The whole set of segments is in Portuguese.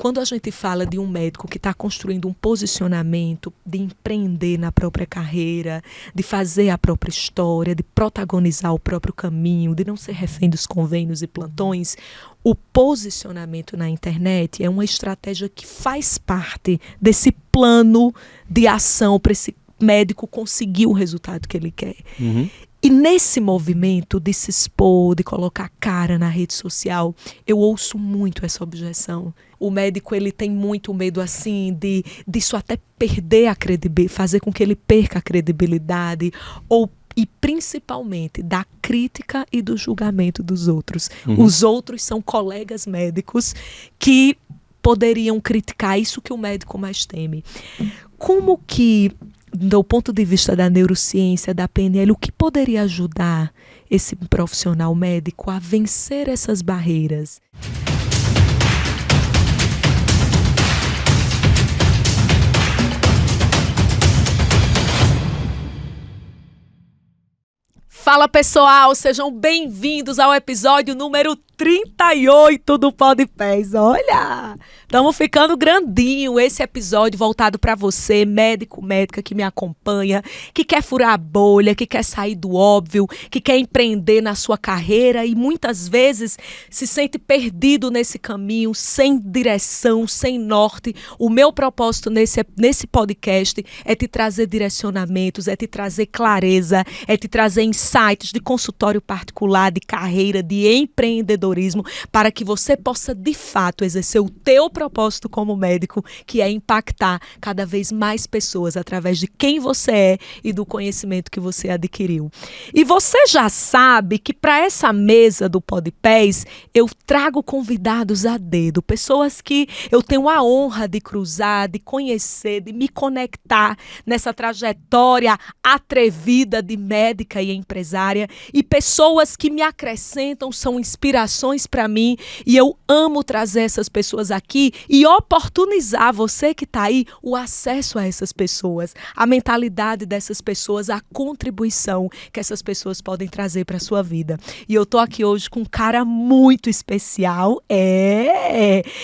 Quando a gente fala de um médico que está construindo um posicionamento, de empreender na própria carreira, de fazer a própria história, de protagonizar o próprio caminho, de não ser refém dos convênios e plantões, o posicionamento na internet é uma estratégia que faz parte desse plano de ação para esse médico conseguir o resultado que ele quer. E nesse movimento de se expor, de colocar a cara na rede social, eu ouço muito essa objeção. O médico, ele tem muito medo, assim, disso até perder a credibilidade, fazer com que ele perca a credibilidade, e principalmente da crítica e do julgamento dos outros. Os outros são colegas médicos que poderiam criticar isso que o médico mais teme. Como que, do ponto de vista da neurociência, da PNL, o que poderia ajudar esse profissional médico a vencer essas barreiras? Fala, pessoal, sejam bem-vindos ao episódio número 38 do Podpés. Olha, estamos ficando grandinho. Esse episódio voltado para você, médico, médica que me acompanha, que quer furar a bolha, que quer sair do óbvio, que quer empreender na sua carreira e muitas vezes se sente perdido nesse caminho, sem direção, sem norte. O meu propósito nesse podcast é te trazer direcionamentos, é te trazer clareza, é te trazer insights de consultório particular, de carreira, de empreendedorismo, para que você possa, de fato, exercer o teu propósito como médico, que é impactar cada vez mais pessoas através de quem você é e do conhecimento que você adquiriu. E você já sabe que para essa mesa do Podpés, eu trago convidados a dedo, pessoas que eu tenho a honra de cruzar, de conhecer, de me conectar nessa trajetória atrevida de médica e empresária, e pessoas que me acrescentam, são inspirações para mim, e eu amo trazer essas pessoas aqui e oportunizar você que está aí o acesso a essas pessoas, a mentalidade dessas pessoas, a contribuição que essas pessoas podem trazer para a sua vida. E eu tô aqui hoje com um cara muito especial,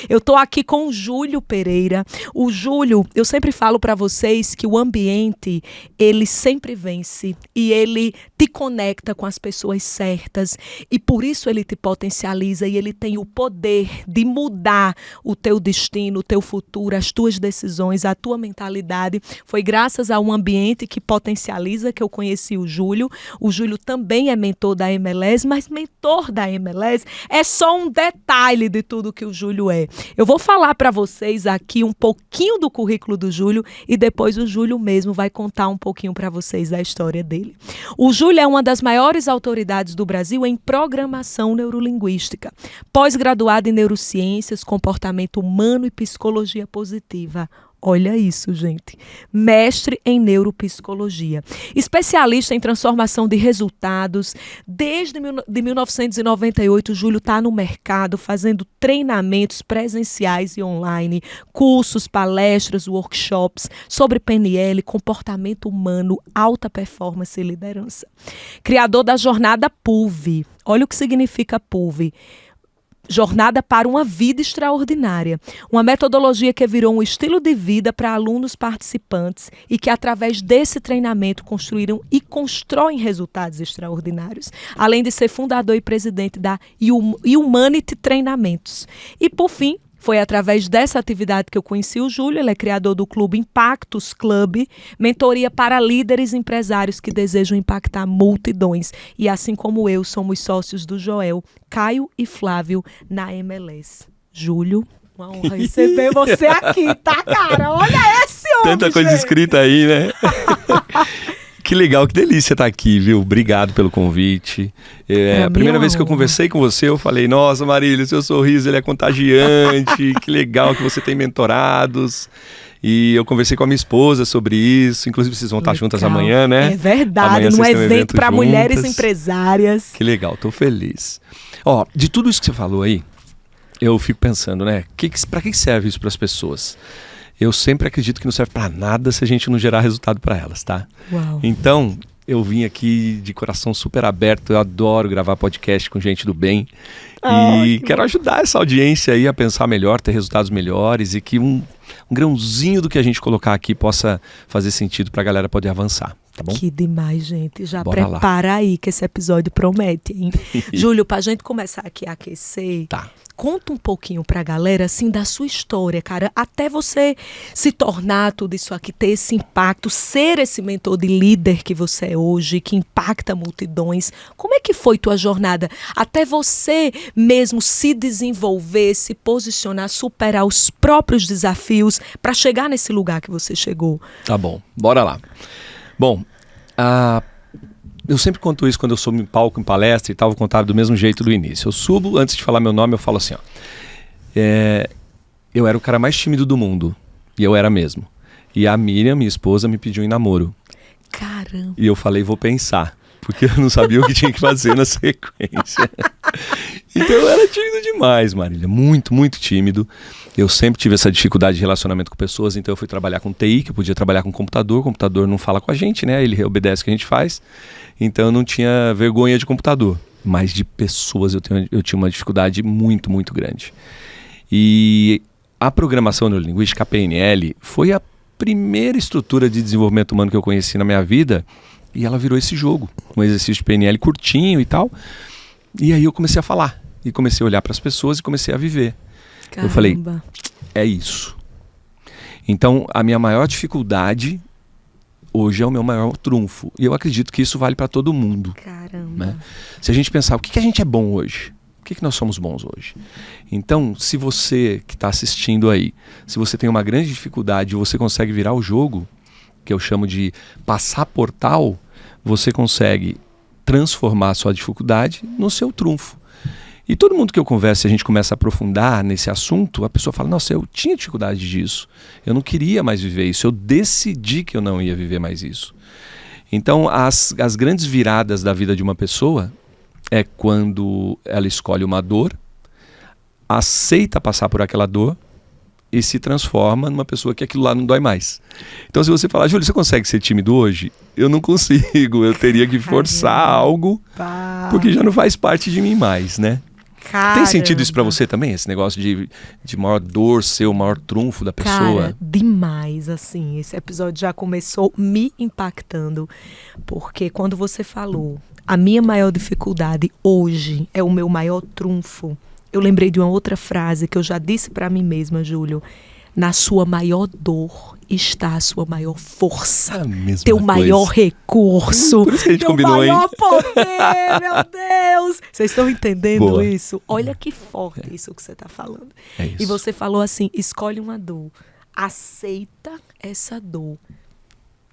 eu tô aqui com o Júlio Pereira. O Júlio, eu sempre falo para vocês que o ambiente, ele sempre vence e ele te conecta com as pessoas certas, e por isso ele te potencializa e ele tem o poder de mudar o teu destino, o teu futuro, as tuas decisões, a tua mentalidade. Foi graças a um ambiente que potencializa que eu conheci o Júlio. O Júlio também é mentor da MLS, mas mentor da MLS é só um detalhe de tudo que o Júlio é. Eu vou falar para vocês aqui um pouquinho do currículo do Júlio e depois o Júlio mesmo vai contar um pouquinho para vocês da história dele. O Júlio é uma das maiores autoridades do Brasil em programação neurolinguística, pós-graduado em neurociências, comportamento humano e psicologia positiva. Olha isso, gente. Mestre em neuropsicologia. Especialista em transformação de resultados. Desde 1998, o Júlio está no mercado fazendo treinamentos presenciais e online, cursos, palestras, workshops sobre PNL, comportamento humano, alta performance e liderança. Criador da jornada PUV. Olha o que significa PUV. Jornada para uma vida extraordinária. Uma metodologia que virou um estilo de vida para alunos participantes e que, através desse treinamento, construíram e constroem resultados extraordinários. Além de ser fundador e presidente da Humanity Treinamentos. E, por fim, foi através dessa atividade que eu conheci o Júlio. Ele é criador do Clube Impactos Club, mentoria para líderes empresários que desejam impactar multidões. E assim como eu, somos sócios do Joel, Caio e Flávio na MLS. Júlio, uma honra receber você aqui, tá, cara? Olha esse homem, tanta coisa gente. escrita aí, né? Que legal, que delícia estar aqui, viu? Obrigado pelo convite. A primeira vez que eu conversei com você, eu falei, nossa, Marília, seu sorriso ele é contagiante, que legal que você tem mentorados. E eu conversei com a minha esposa sobre isso, inclusive vocês vão estar juntas amanhã, né? É verdade, amanhã num evento evento para mulheres empresárias. Que legal, tô feliz. Ó, de tudo isso que você falou aí, eu fico pensando, né? Para que serve isso para as pessoas? Eu sempre acredito que não serve para nada se a gente não gerar resultado para elas, tá? Uau. Então, eu vim aqui de coração super aberto. Eu adoro gravar podcast com gente do bem. E quero ajudar essa audiência aí a pensar melhor, ter resultados melhores e que um grãozinho do que a gente colocar aqui possa fazer sentido para a galera poder avançar. Tá bom? Que demais, gente. Já Bora prepara lá. aí que esse episódio promete, hein? Júlio, pra gente começar aqui a aquecer, Tá. conta um pouquinho pra galera, assim, da sua história, cara. Até você se tornar tudo isso aqui, ter esse impacto, ser esse mentor de líder que você é hoje, que impacta multidões. Como é que foi tua jornada? Até você mesmo se desenvolver, se posicionar, superar os próprios desafios pra chegar nesse lugar que você chegou. Tá bom, bora lá. Bom, eu sempre conto isso quando eu subo em palco, em palestra e tal, vou contar do mesmo jeito do início. Eu subo, antes de falar meu nome, eu falo assim, ó. Eu era o cara mais tímido do mundo, e eu era mesmo. E a Miriam, minha esposa, me pediu em namoro. Caramba. E eu falei, vou pensar, porque eu não sabia o que tinha que fazer na sequência. Então eu era tímido demais, Marília, muito, muito tímido. Eu sempre tive essa dificuldade de relacionamento com pessoas, então eu fui trabalhar com TI, que eu podia trabalhar com computador. O computador não fala com a gente, né? Ele obedece o que a gente faz. Então eu não tinha vergonha de computador. Mas de pessoas eu tinha uma dificuldade muito, muito grande. E a programação neurolinguística, a PNL, foi a primeira estrutura de desenvolvimento humano que eu conheci na minha vida. E ela virou esse jogo, um exercício de PNL curtinho e tal. E aí eu comecei a falar. E comecei a olhar para as pessoas e comecei a viver. Caramba. Eu falei, é isso. Então, a minha maior dificuldade hoje é o meu maior trunfo. E eu acredito que isso vale para todo mundo. Caramba. Né? Se a gente pensar, o que a gente é bom hoje? O que nós somos bons hoje? Então, se você que está assistindo aí, se você tem uma grande dificuldade e você consegue virar o jogo, que eu chamo de passar portal, você consegue transformar a sua dificuldade no seu trunfo. E todo mundo que eu converso, a gente começa a aprofundar nesse assunto, a pessoa fala, nossa, eu tinha dificuldade disso, eu não queria mais viver isso, eu decidi que eu não ia viver mais isso. Então, as grandes viradas da vida de uma pessoa é quando ela escolhe uma dor, aceita passar por aquela dor e se transforma numa pessoa que aquilo lá não dói mais. Então, se você falar, Júlio, você consegue ser tímido hoje? Eu não consigo, eu teria que forçar algo, porque já não faz parte de mim mais, né? Caramba. Tem sentido isso pra você também? Esse negócio de maior dor ser o maior trunfo da pessoa? Cara, demais, assim. Esse episódio já começou me impactando. Porque quando você falou, a minha maior dificuldade hoje é o meu maior trunfo, eu lembrei de uma outra frase que eu já disse pra mim mesma, Júlio. Na sua maior dor está a sua maior força. Teu maior recurso. Por isso que a gente teu combinou, maior poder, meu Deus. Vocês estão entendendo Boa. isso? Olha que forte isso que você está falando. É isso. E você falou assim, escolhe uma dor. Aceita essa dor.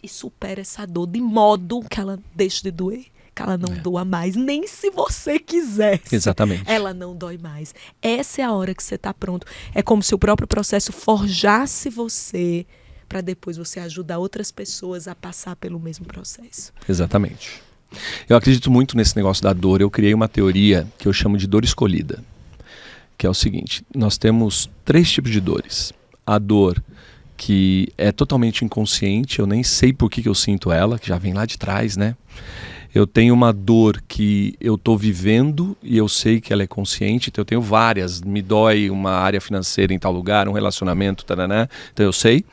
E supera essa dor de modo que ela deixe de doer. Que ela não doa mais, nem se você quisesse. Exatamente. Ela não dói mais. Essa é a hora que você está pronto. É como se o próprio processo forjasse você para depois você ajudar outras pessoas a passar pelo mesmo processo. Exatamente. Eu acredito muito nesse negócio da dor. Eu criei uma teoria que eu chamo de dor escolhida. Que é o seguinte, nós temos 3 tipos de dores. A dor que é totalmente inconsciente, eu nem sei por que eu sinto ela, que já vem lá de trás, né? Eu tenho uma dor que eu estou vivendo e eu sei que ela é consciente, então eu tenho várias. Me dói uma área financeira em tal lugar, um relacionamento, taraná, então eu sei.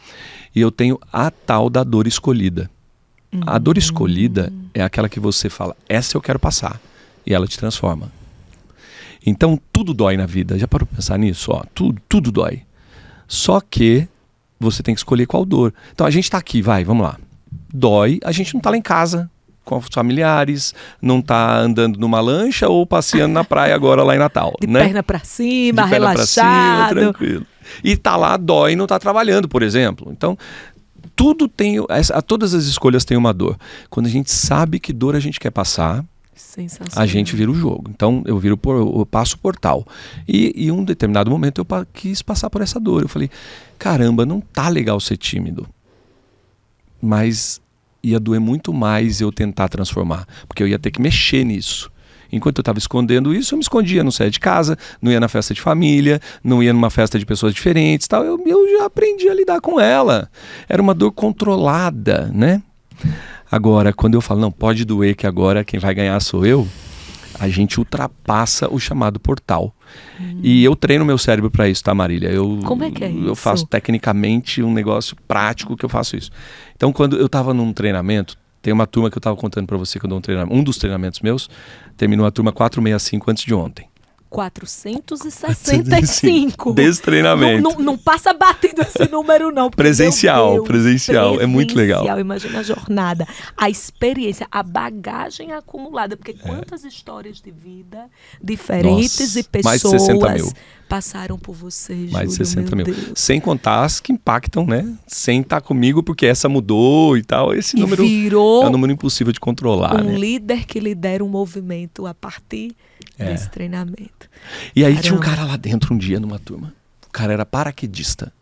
E eu tenho a tal da dor escolhida. A dor escolhida é aquela que você fala, essa eu quero passar. E ela te transforma. Então tudo dói na vida. Já parou para pensar nisso? Ó, tudo dói. Só que você tem que escolher qual dor. Então a gente está aqui, vamos lá. Dói, a gente não está lá em casa com os familiares, não tá andando numa lancha ou passeando na praia agora lá em Natal. De né? perna pra cima, de perna relaxado. Pra cima, tranquilo. E tá lá, dói e não tá trabalhando, por exemplo. Então, tudo tem, todas as escolhas têm uma dor. Quando a gente sabe que dor a gente quer passar, a gente vira o jogo. Então, eu passo o portal. E em um determinado momento eu quis passar por essa dor. Eu falei, caramba, não tá legal ser tímido. Mas ia doer muito mais eu tentar transformar, porque eu ia ter que mexer nisso. Enquanto eu estava escondendo isso, eu me escondia, não saía de casa, não ia na festa de família, não ia numa festa de pessoas diferentes, tal. Eu já aprendi a lidar com ela. Era uma dor controlada, né? Agora, quando eu falo, não, pode doer que agora quem vai ganhar sou eu, a gente ultrapassa o chamado portal. E eu treino meu cérebro para isso, tá, Marília? Como é que é isso? Eu faço tecnicamente um negócio prático que eu faço isso. Então, quando eu estava num treinamento, tem uma turma que eu estava contando para você que eu dou um treinamento, um dos treinamentos meus, terminou a turma 465 antes de ontem. 465. Desse treinamento. Não passa batido esse número, não. Presencial. É muito legal. Imagina a jornada, a experiência, a bagagem acumulada. Porque quantas histórias de vida diferentes. Nossa, e pessoas mais de 60 mil. Passaram por você, Júlio, mais de 60 mil. Deus. Sem contar as que impactam, né? Sem estar comigo, porque essa mudou e tal. Esse número é um número impossível de controlar. Um líder que lidera um movimento a partir desse treinamento. E aí tinha um cara lá dentro um dia numa turma. O cara era paraquedista.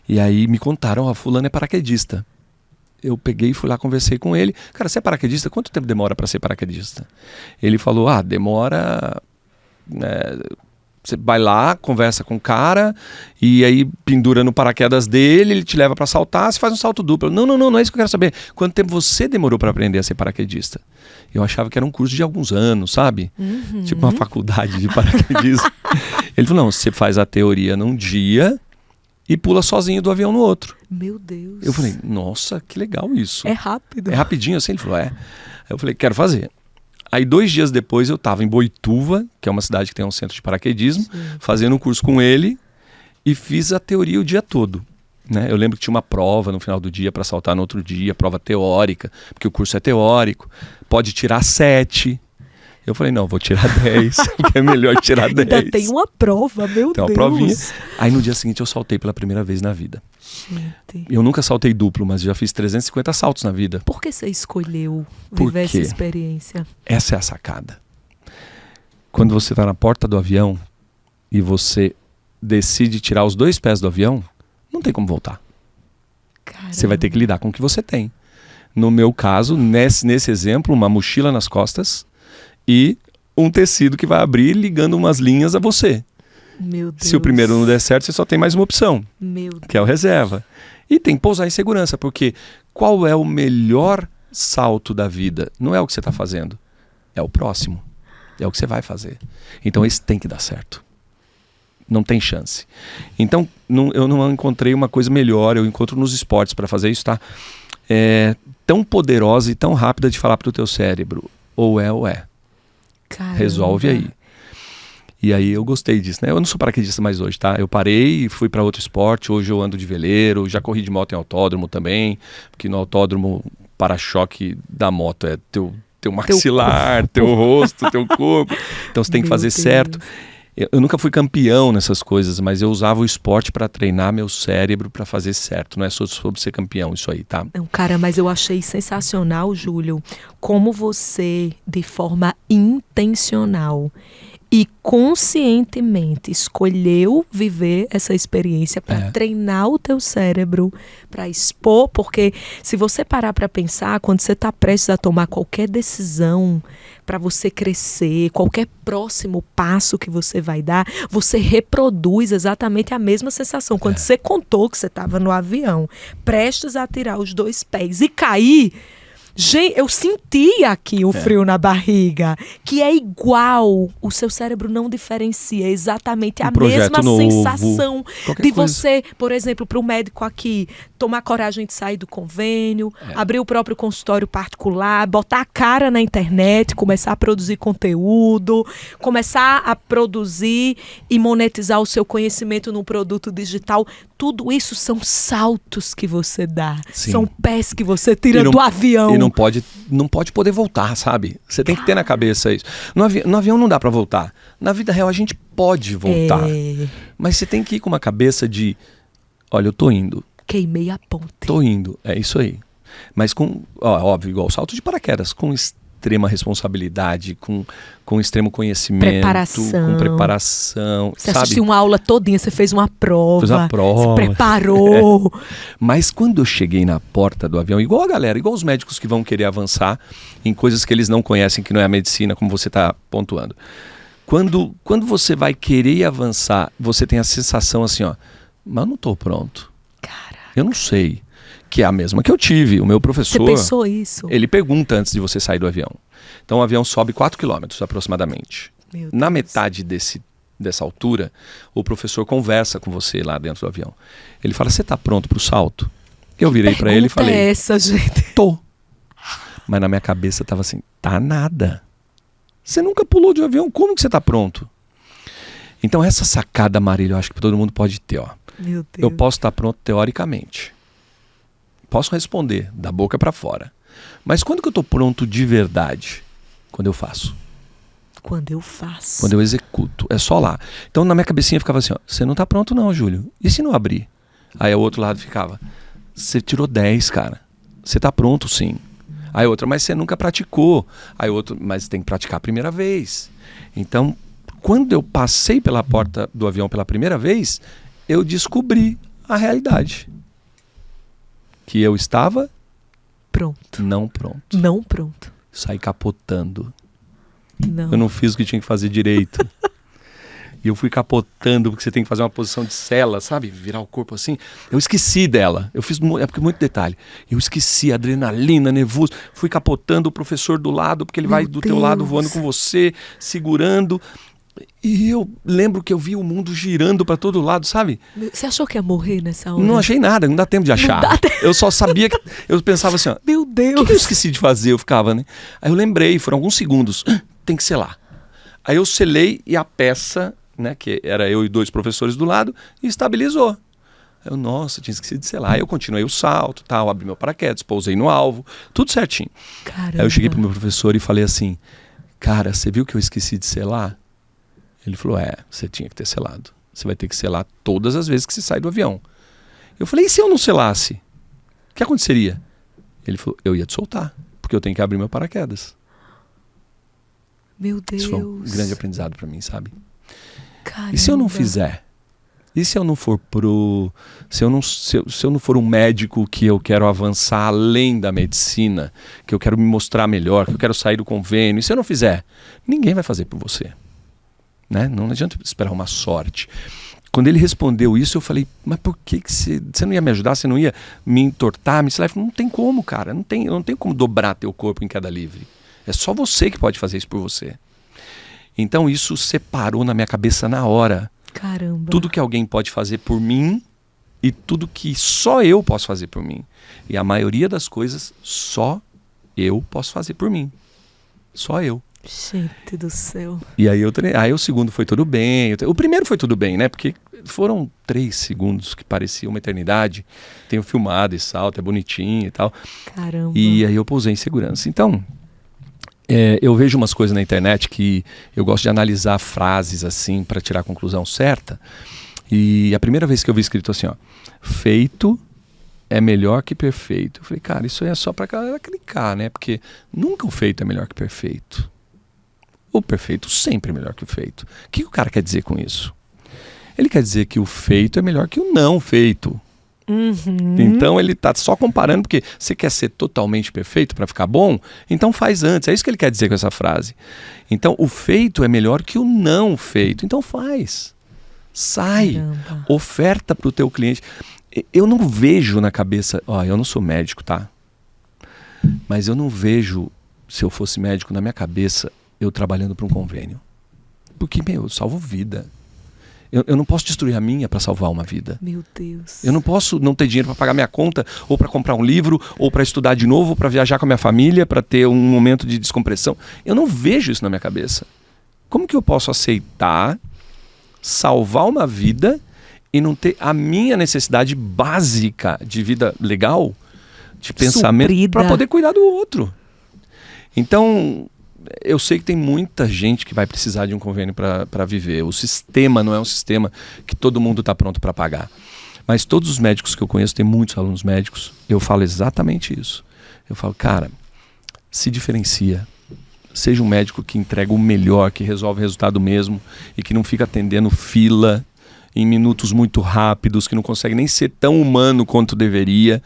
E aí me contaram, fulano é paraquedista. Eu peguei e fui lá, conversei com ele. Cara, você é paraquedista? Quanto tempo demora para ser paraquedista? Ele falou, demora... Você vai lá, conversa com o cara e aí pendura no paraquedas dele, ele te leva para saltar, você faz um salto duplo. Não é isso que eu quero saber. Quanto tempo você demorou para aprender a ser paraquedista? Eu achava que era um curso de alguns anos, sabe? Tipo uma faculdade de paraquedismo. Ele falou, não, você faz a teoria num dia e pula sozinho do avião no outro. Meu Deus. Eu falei, nossa, que legal isso. É rápido. É rapidinho assim? Ele falou, Aí eu falei, quero fazer. Aí 2 dias depois eu estava em Boituva, que é uma cidade que tem um centro de paraquedismo, fazendo um curso com ele e fiz a teoria o dia todo. Né? Eu lembro que tinha uma prova no final do dia para saltar no outro dia, prova teórica, porque o curso é teórico, pode tirar 7. Eu falei, não, vou tirar 10, porque é melhor tirar 10. Ainda tem uma prova, meu Deus. Tem uma provinha. Aí no dia seguinte eu saltei pela primeira vez na vida. Gente. Eu nunca saltei duplo, mas já fiz 350 saltos na vida. Por que você escolheu viver essa experiência? Essa é a sacada. Quando você está na porta do avião e você decide tirar os 2 pés do avião, não tem como voltar. Caramba. Você vai ter que lidar com o que você tem. No meu caso, nesse exemplo, uma mochila nas costas e um tecido que vai abrir ligando umas linhas a você. Meu Deus. Se o primeiro não der certo, você só tem mais uma opção, que é o reserva. E tem que pousar em segurança, porque qual é o melhor salto da vida? Não é o que você está fazendo, é o próximo. É o que você vai fazer. Então esse tem que dar certo. Não tem chance. Então eu não encontrei uma coisa melhor, eu encontro nos esportes para fazer isso, tá? Tão poderosa e tão rápida de falar para o teu cérebro, ou é. Caramba. Resolve aí. E aí eu gostei disso, né? Eu não sou paraquedista mais hoje, tá? Eu parei e fui para outro esporte. Hoje eu ando de veleiro, já corri de moto em autódromo também, porque no autódromo para-choque da moto é teu maxilar, teu rosto, teu corpo. Então você tem que fazer certo. Eu nunca fui campeão nessas coisas, mas eu usava o esporte para treinar meu cérebro para fazer certo. Não é só sobre ser campeão isso aí, tá? Cara, mas eu achei sensacional, Júlio, como você, de forma intencional e conscientemente escolheu viver essa experiência para treinar o teu cérebro, para expor, porque se você parar para pensar, quando você está prestes a tomar qualquer decisão para você crescer, qualquer próximo passo que você vai dar, você reproduz exatamente a mesma sensação. Quando você contou que você estava no avião, prestes a tirar os 2 pés e cair, gente, eu senti aqui o frio na barriga, que é igual, o seu cérebro não diferencia, é exatamente a mesma sensação de você, por exemplo, para o médico aqui, tomar coragem de sair do convênio, abrir o próprio consultório particular, botar a cara na internet, começar a produzir conteúdo, começar a produzir e monetizar o seu conhecimento num produto digital. Tudo isso são saltos que você dá, são pés que você tira do avião. E não pode poder voltar, sabe? Você tem que ter na cabeça isso. No avião não dá pra voltar. Na vida real a gente pode voltar. Mas você tem que ir com uma cabeça de, olha, eu tô indo. Queimei a ponte. Tô indo, é isso aí. Mas óbvio, igual o salto de paraquedas, com extrema responsabilidade, com extremo conhecimento, com preparação. Você assistiu uma aula todinha, você fez uma prova. Fiz a prova. Você preparou. Mas quando eu cheguei na porta do avião, igual a galera, igual os médicos que vão querer avançar em coisas que eles não conhecem, que não é a medicina, como você está pontuando. Quando você vai querer avançar, você tem a sensação assim, mas eu não estou pronto. Cara. Eu não sei. Que é a mesma que eu tive. O meu professor... Você pensou isso? Ele pergunta antes de você sair do avião. Então o avião sobe 4 quilômetros aproximadamente. Meu Na Deus. metade dessa altura, o professor conversa com você lá dentro do avião. Ele fala, você tá pronto pro salto? Eu virei para ele e falei... é essa, gente? Tô. Mas na minha cabeça tava assim, tá nada. Você nunca pulou de um avião, como que você tá pronto? Então essa sacada, Marília, eu acho que todo mundo pode ter, ó. Meu Deus. Eu posso estar pronto teoricamente. Posso responder da boca para fora. Mas quando que eu tô pronto de verdade? Quando eu faço. Quando eu faço. Quando eu executo. É só lá. Então na minha cabecinha ficava assim, ó, você não tá pronto não, Júlio. E se não abrir? Aí o outro lado ficava, você tirou 10, cara. Você tá pronto sim. Aí outra, mas você nunca praticou. Aí outro, mas tem que praticar a primeira vez. Então, quando eu passei pela porta do avião pela primeira vez, eu descobri a realidade. Que eu estava pronto. Não pronto. Não pronto. Saí capotando. Não. Eu não fiz o que tinha que fazer direito. E eu fui capotando, porque você tem que fazer uma posição de cela, sabe? Virar o corpo assim. Eu esqueci dela. Eu fiz porque muito detalhe. Eu esqueci, adrenalina, nervoso. Fui capotando o professor do lado, porque ele vai do teu lado voando com você, segurando. E eu lembro que eu vi o mundo girando para todo lado, sabe? Você achou que ia morrer nessa hora? Não achei nada, não dá tempo de achar. Eu só sabia que... Eu pensava assim, ó... Meu Deus! O que eu esqueci de fazer? Eu ficava, né? Aí eu lembrei, foram alguns segundos. Tem que selar. Aí eu selei e a peça, né? Que era eu e 2 professores do lado, e estabilizou. Aí eu, nossa, tinha esquecido de selar. Aí eu continuei o salto, tal, abri meu paraquedas, pousei no alvo, tudo certinho. Caramba. Aí eu cheguei pro meu professor e falei assim, cara, você viu que eu esqueci de selar? Ele falou, você tinha que ter selado. Você vai ter que selar todas as vezes que você sai do avião. Eu falei, e se eu não selasse? O que aconteceria? Ele falou, eu ia te soltar, porque eu tenho que abrir meu paraquedas. Meu Deus. Isso foi um grande aprendizado pra mim, sabe? Caramba. E se eu não fizer? E se eu não for se eu não for um médico que eu quero avançar além da medicina, que eu quero me mostrar melhor, que eu quero sair do convênio, e se eu não fizer? Ninguém vai fazer por você. Né? Não adianta esperar uma sorte. Quando ele respondeu isso, eu falei, mas por que você não ia me ajudar? Você não ia me entortar, me ensinar? Não tem como, cara. Não tem como dobrar teu corpo em queda livre. É só você que pode fazer isso por você. Então isso separou na minha cabeça na hora. Caramba. Tudo que alguém pode fazer por mim e tudo que só eu posso fazer por mim. E a maioria das coisas só eu posso fazer por mim. Só eu. Gente do céu. E aí o segundo foi tudo bem. O primeiro foi tudo bem, né? Porque foram 3 segundos que parecia uma eternidade. Tenho filmado esse salto, é bonitinho e tal. Caramba. E aí eu pousei em segurança. Então, eu vejo umas coisas na internet que eu gosto de analisar frases assim para tirar a conclusão certa. E a primeira vez que eu vi escrito assim, ó, feito é melhor que perfeito. Eu falei, cara, isso aí é só pra galera clicar, né? Porque nunca o feito é melhor que perfeito. O perfeito sempre é melhor que o feito. O que o cara quer dizer com isso? Ele quer dizer que o feito é melhor que o não feito. Uhum. Então ele tá só comparando, porque você quer ser totalmente perfeito para ficar bom, então faz antes. É isso que ele quer dizer com essa frase. Então o feito é melhor que o não feito. Então faz. Sai. Caramba. Oferta para o teu cliente. Eu não vejo na cabeça... eu não sou médico, tá? Mas eu não vejo, se eu fosse médico, na minha cabeça, eu trabalhando para um convênio. Porque, eu salvo vida. Eu não posso destruir a minha para salvar uma vida. Meu Deus. Eu não posso não ter dinheiro para pagar minha conta, ou para comprar um livro, ou para estudar de novo, ou para viajar com a minha família, para ter um momento de descompressão. Eu não vejo isso na minha cabeça. Como que eu posso aceitar salvar uma vida e não ter a minha necessidade básica de vida legal, de pensamento, para poder cuidar do outro? Então, eu sei que tem muita gente que vai precisar de um convênio para viver. O sistema não é um sistema que todo mundo está pronto para pagar. Mas todos os médicos que eu conheço, tem muitos alunos médicos, eu falo exatamente isso. Eu falo, cara, se diferencia. Seja um médico que entrega o melhor, que resolve o resultado mesmo e que não fica atendendo fila em minutos muito rápidos, que não consegue nem ser tão humano quanto deveria.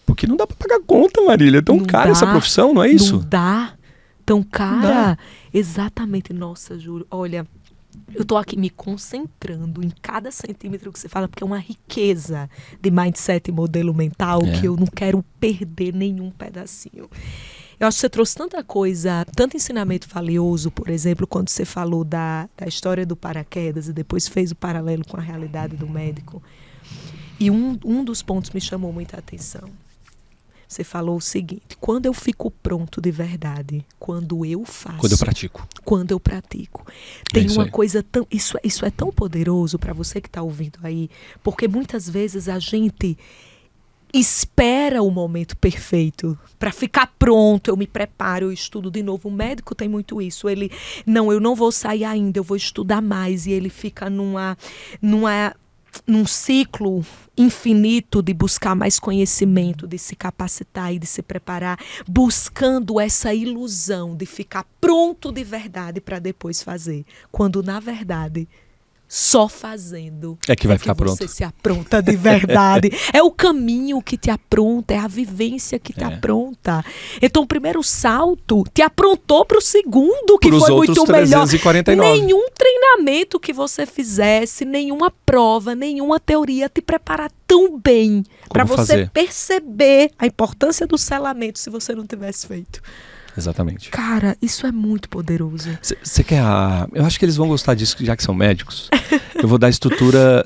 Porque não dá para pagar conta, Marília. É tão cara essa profissão, não é isso? Não dá. Tão cara? Exatamente. Nossa, juro. Olha, Eu tô aqui me concentrando em cada centímetro que você fala, porque é uma riqueza de mindset e modelo mental que eu não quero perder nenhum pedacinho. Eu acho que você trouxe tanta coisa, tanto ensinamento valioso, por exemplo, quando você falou da história do paraquedas e depois fez o paralelo com a realidade do médico. E um dos pontos me chamou muita atenção. Você falou o seguinte: quando eu fico pronto de verdade, quando eu faço, quando eu pratico, tem uma coisa tão, isso é tão poderoso para você que está ouvindo aí, porque muitas vezes a gente espera o momento perfeito para ficar pronto, eu me preparo, eu estudo de novo. O médico tem muito isso, eu não vou sair ainda, eu vou estudar mais, e ele fica num ciclo infinito de buscar mais conhecimento, de se capacitar e de se preparar, buscando essa ilusão de ficar pronto de verdade para depois fazer, quando na verdade só fazendo é que vai ficar pronto. Você se apronta de verdade. É o caminho que te apronta, é a vivência que te apronta. Então o primeiro salto te aprontou para o segundo, que foi muito 349. Melhor. Nenhum treinamento que você fizesse, nenhuma prova, nenhuma teoria te prepara tão bem para você perceber a importância do selamento se você não tivesse feito. Exatamente. Cara, isso é muito poderoso. Você quer eu acho que eles vão gostar disso, já que são médicos. Eu vou dar a estrutura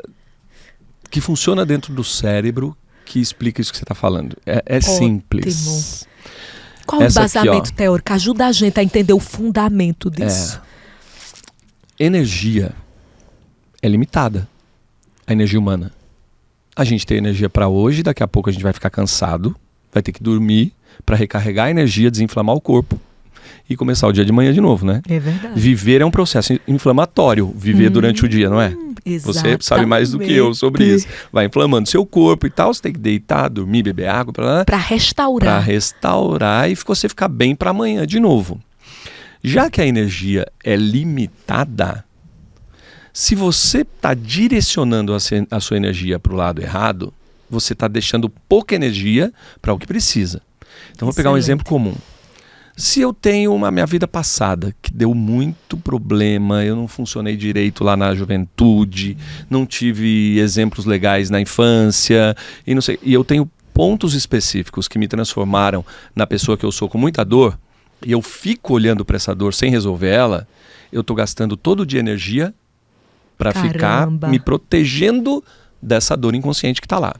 que funciona dentro do cérebro que explica isso que você está falando. É simples. Qual o embasamento teórico? Ajuda a gente a entender o fundamento disso. Energia é limitada. A energia humana. A gente tem energia para hoje, daqui a pouco a gente vai ficar cansado, vai ter que dormir para recarregar a energia, desinflamar o corpo e começar o dia de manhã de novo, né? É verdade. Viver é um processo inflamatório, viver durante o dia, não é? Exatamente. Você sabe mais do que eu sobre isso. Vai inflamando seu corpo e tal, você tem que deitar, dormir, beber água para restaurar. Para restaurar e você ficar bem para amanhã de novo. Já que a energia é limitada, se você está direcionando a sua energia para o lado errado, você está deixando pouca energia para o que precisa. Então, vou pegar um exemplo comum. Se eu tenho minha vida passada, que deu muito problema, eu não funcionei direito lá na juventude, não tive exemplos legais na infância, e não sei, e eu tenho pontos específicos que me transformaram na pessoa que eu sou com muita dor, e eu fico olhando para essa dor sem resolver ela, eu estou gastando todo dia energia para ficar me protegendo dessa dor inconsciente que está lá.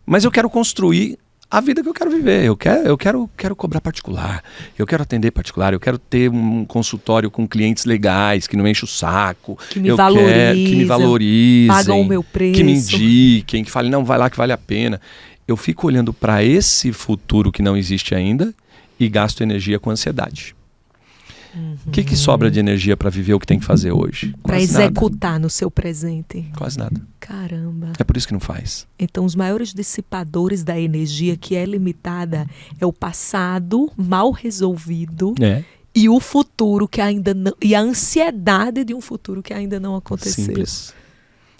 Mas eu quero construir a vida que eu quero viver. Eu quero cobrar particular, eu quero atender particular, eu quero ter um consultório com clientes legais, que não enche o saco, que me valorizem, pagam o meu preço, que me indiquem, que falem, não, vai lá que vale a pena. Eu fico olhando para esse futuro que não existe ainda e gasto energia com ansiedade. O que sobra de energia para viver o que tem que fazer hoje? Para executar no seu presente. Quase nada. Caramba. É por isso que não faz. Então, os maiores dissipadores da energia, que é limitada, é o passado mal resolvido e o futuro que ainda não... E a ansiedade de um futuro que ainda não aconteceu. Simples.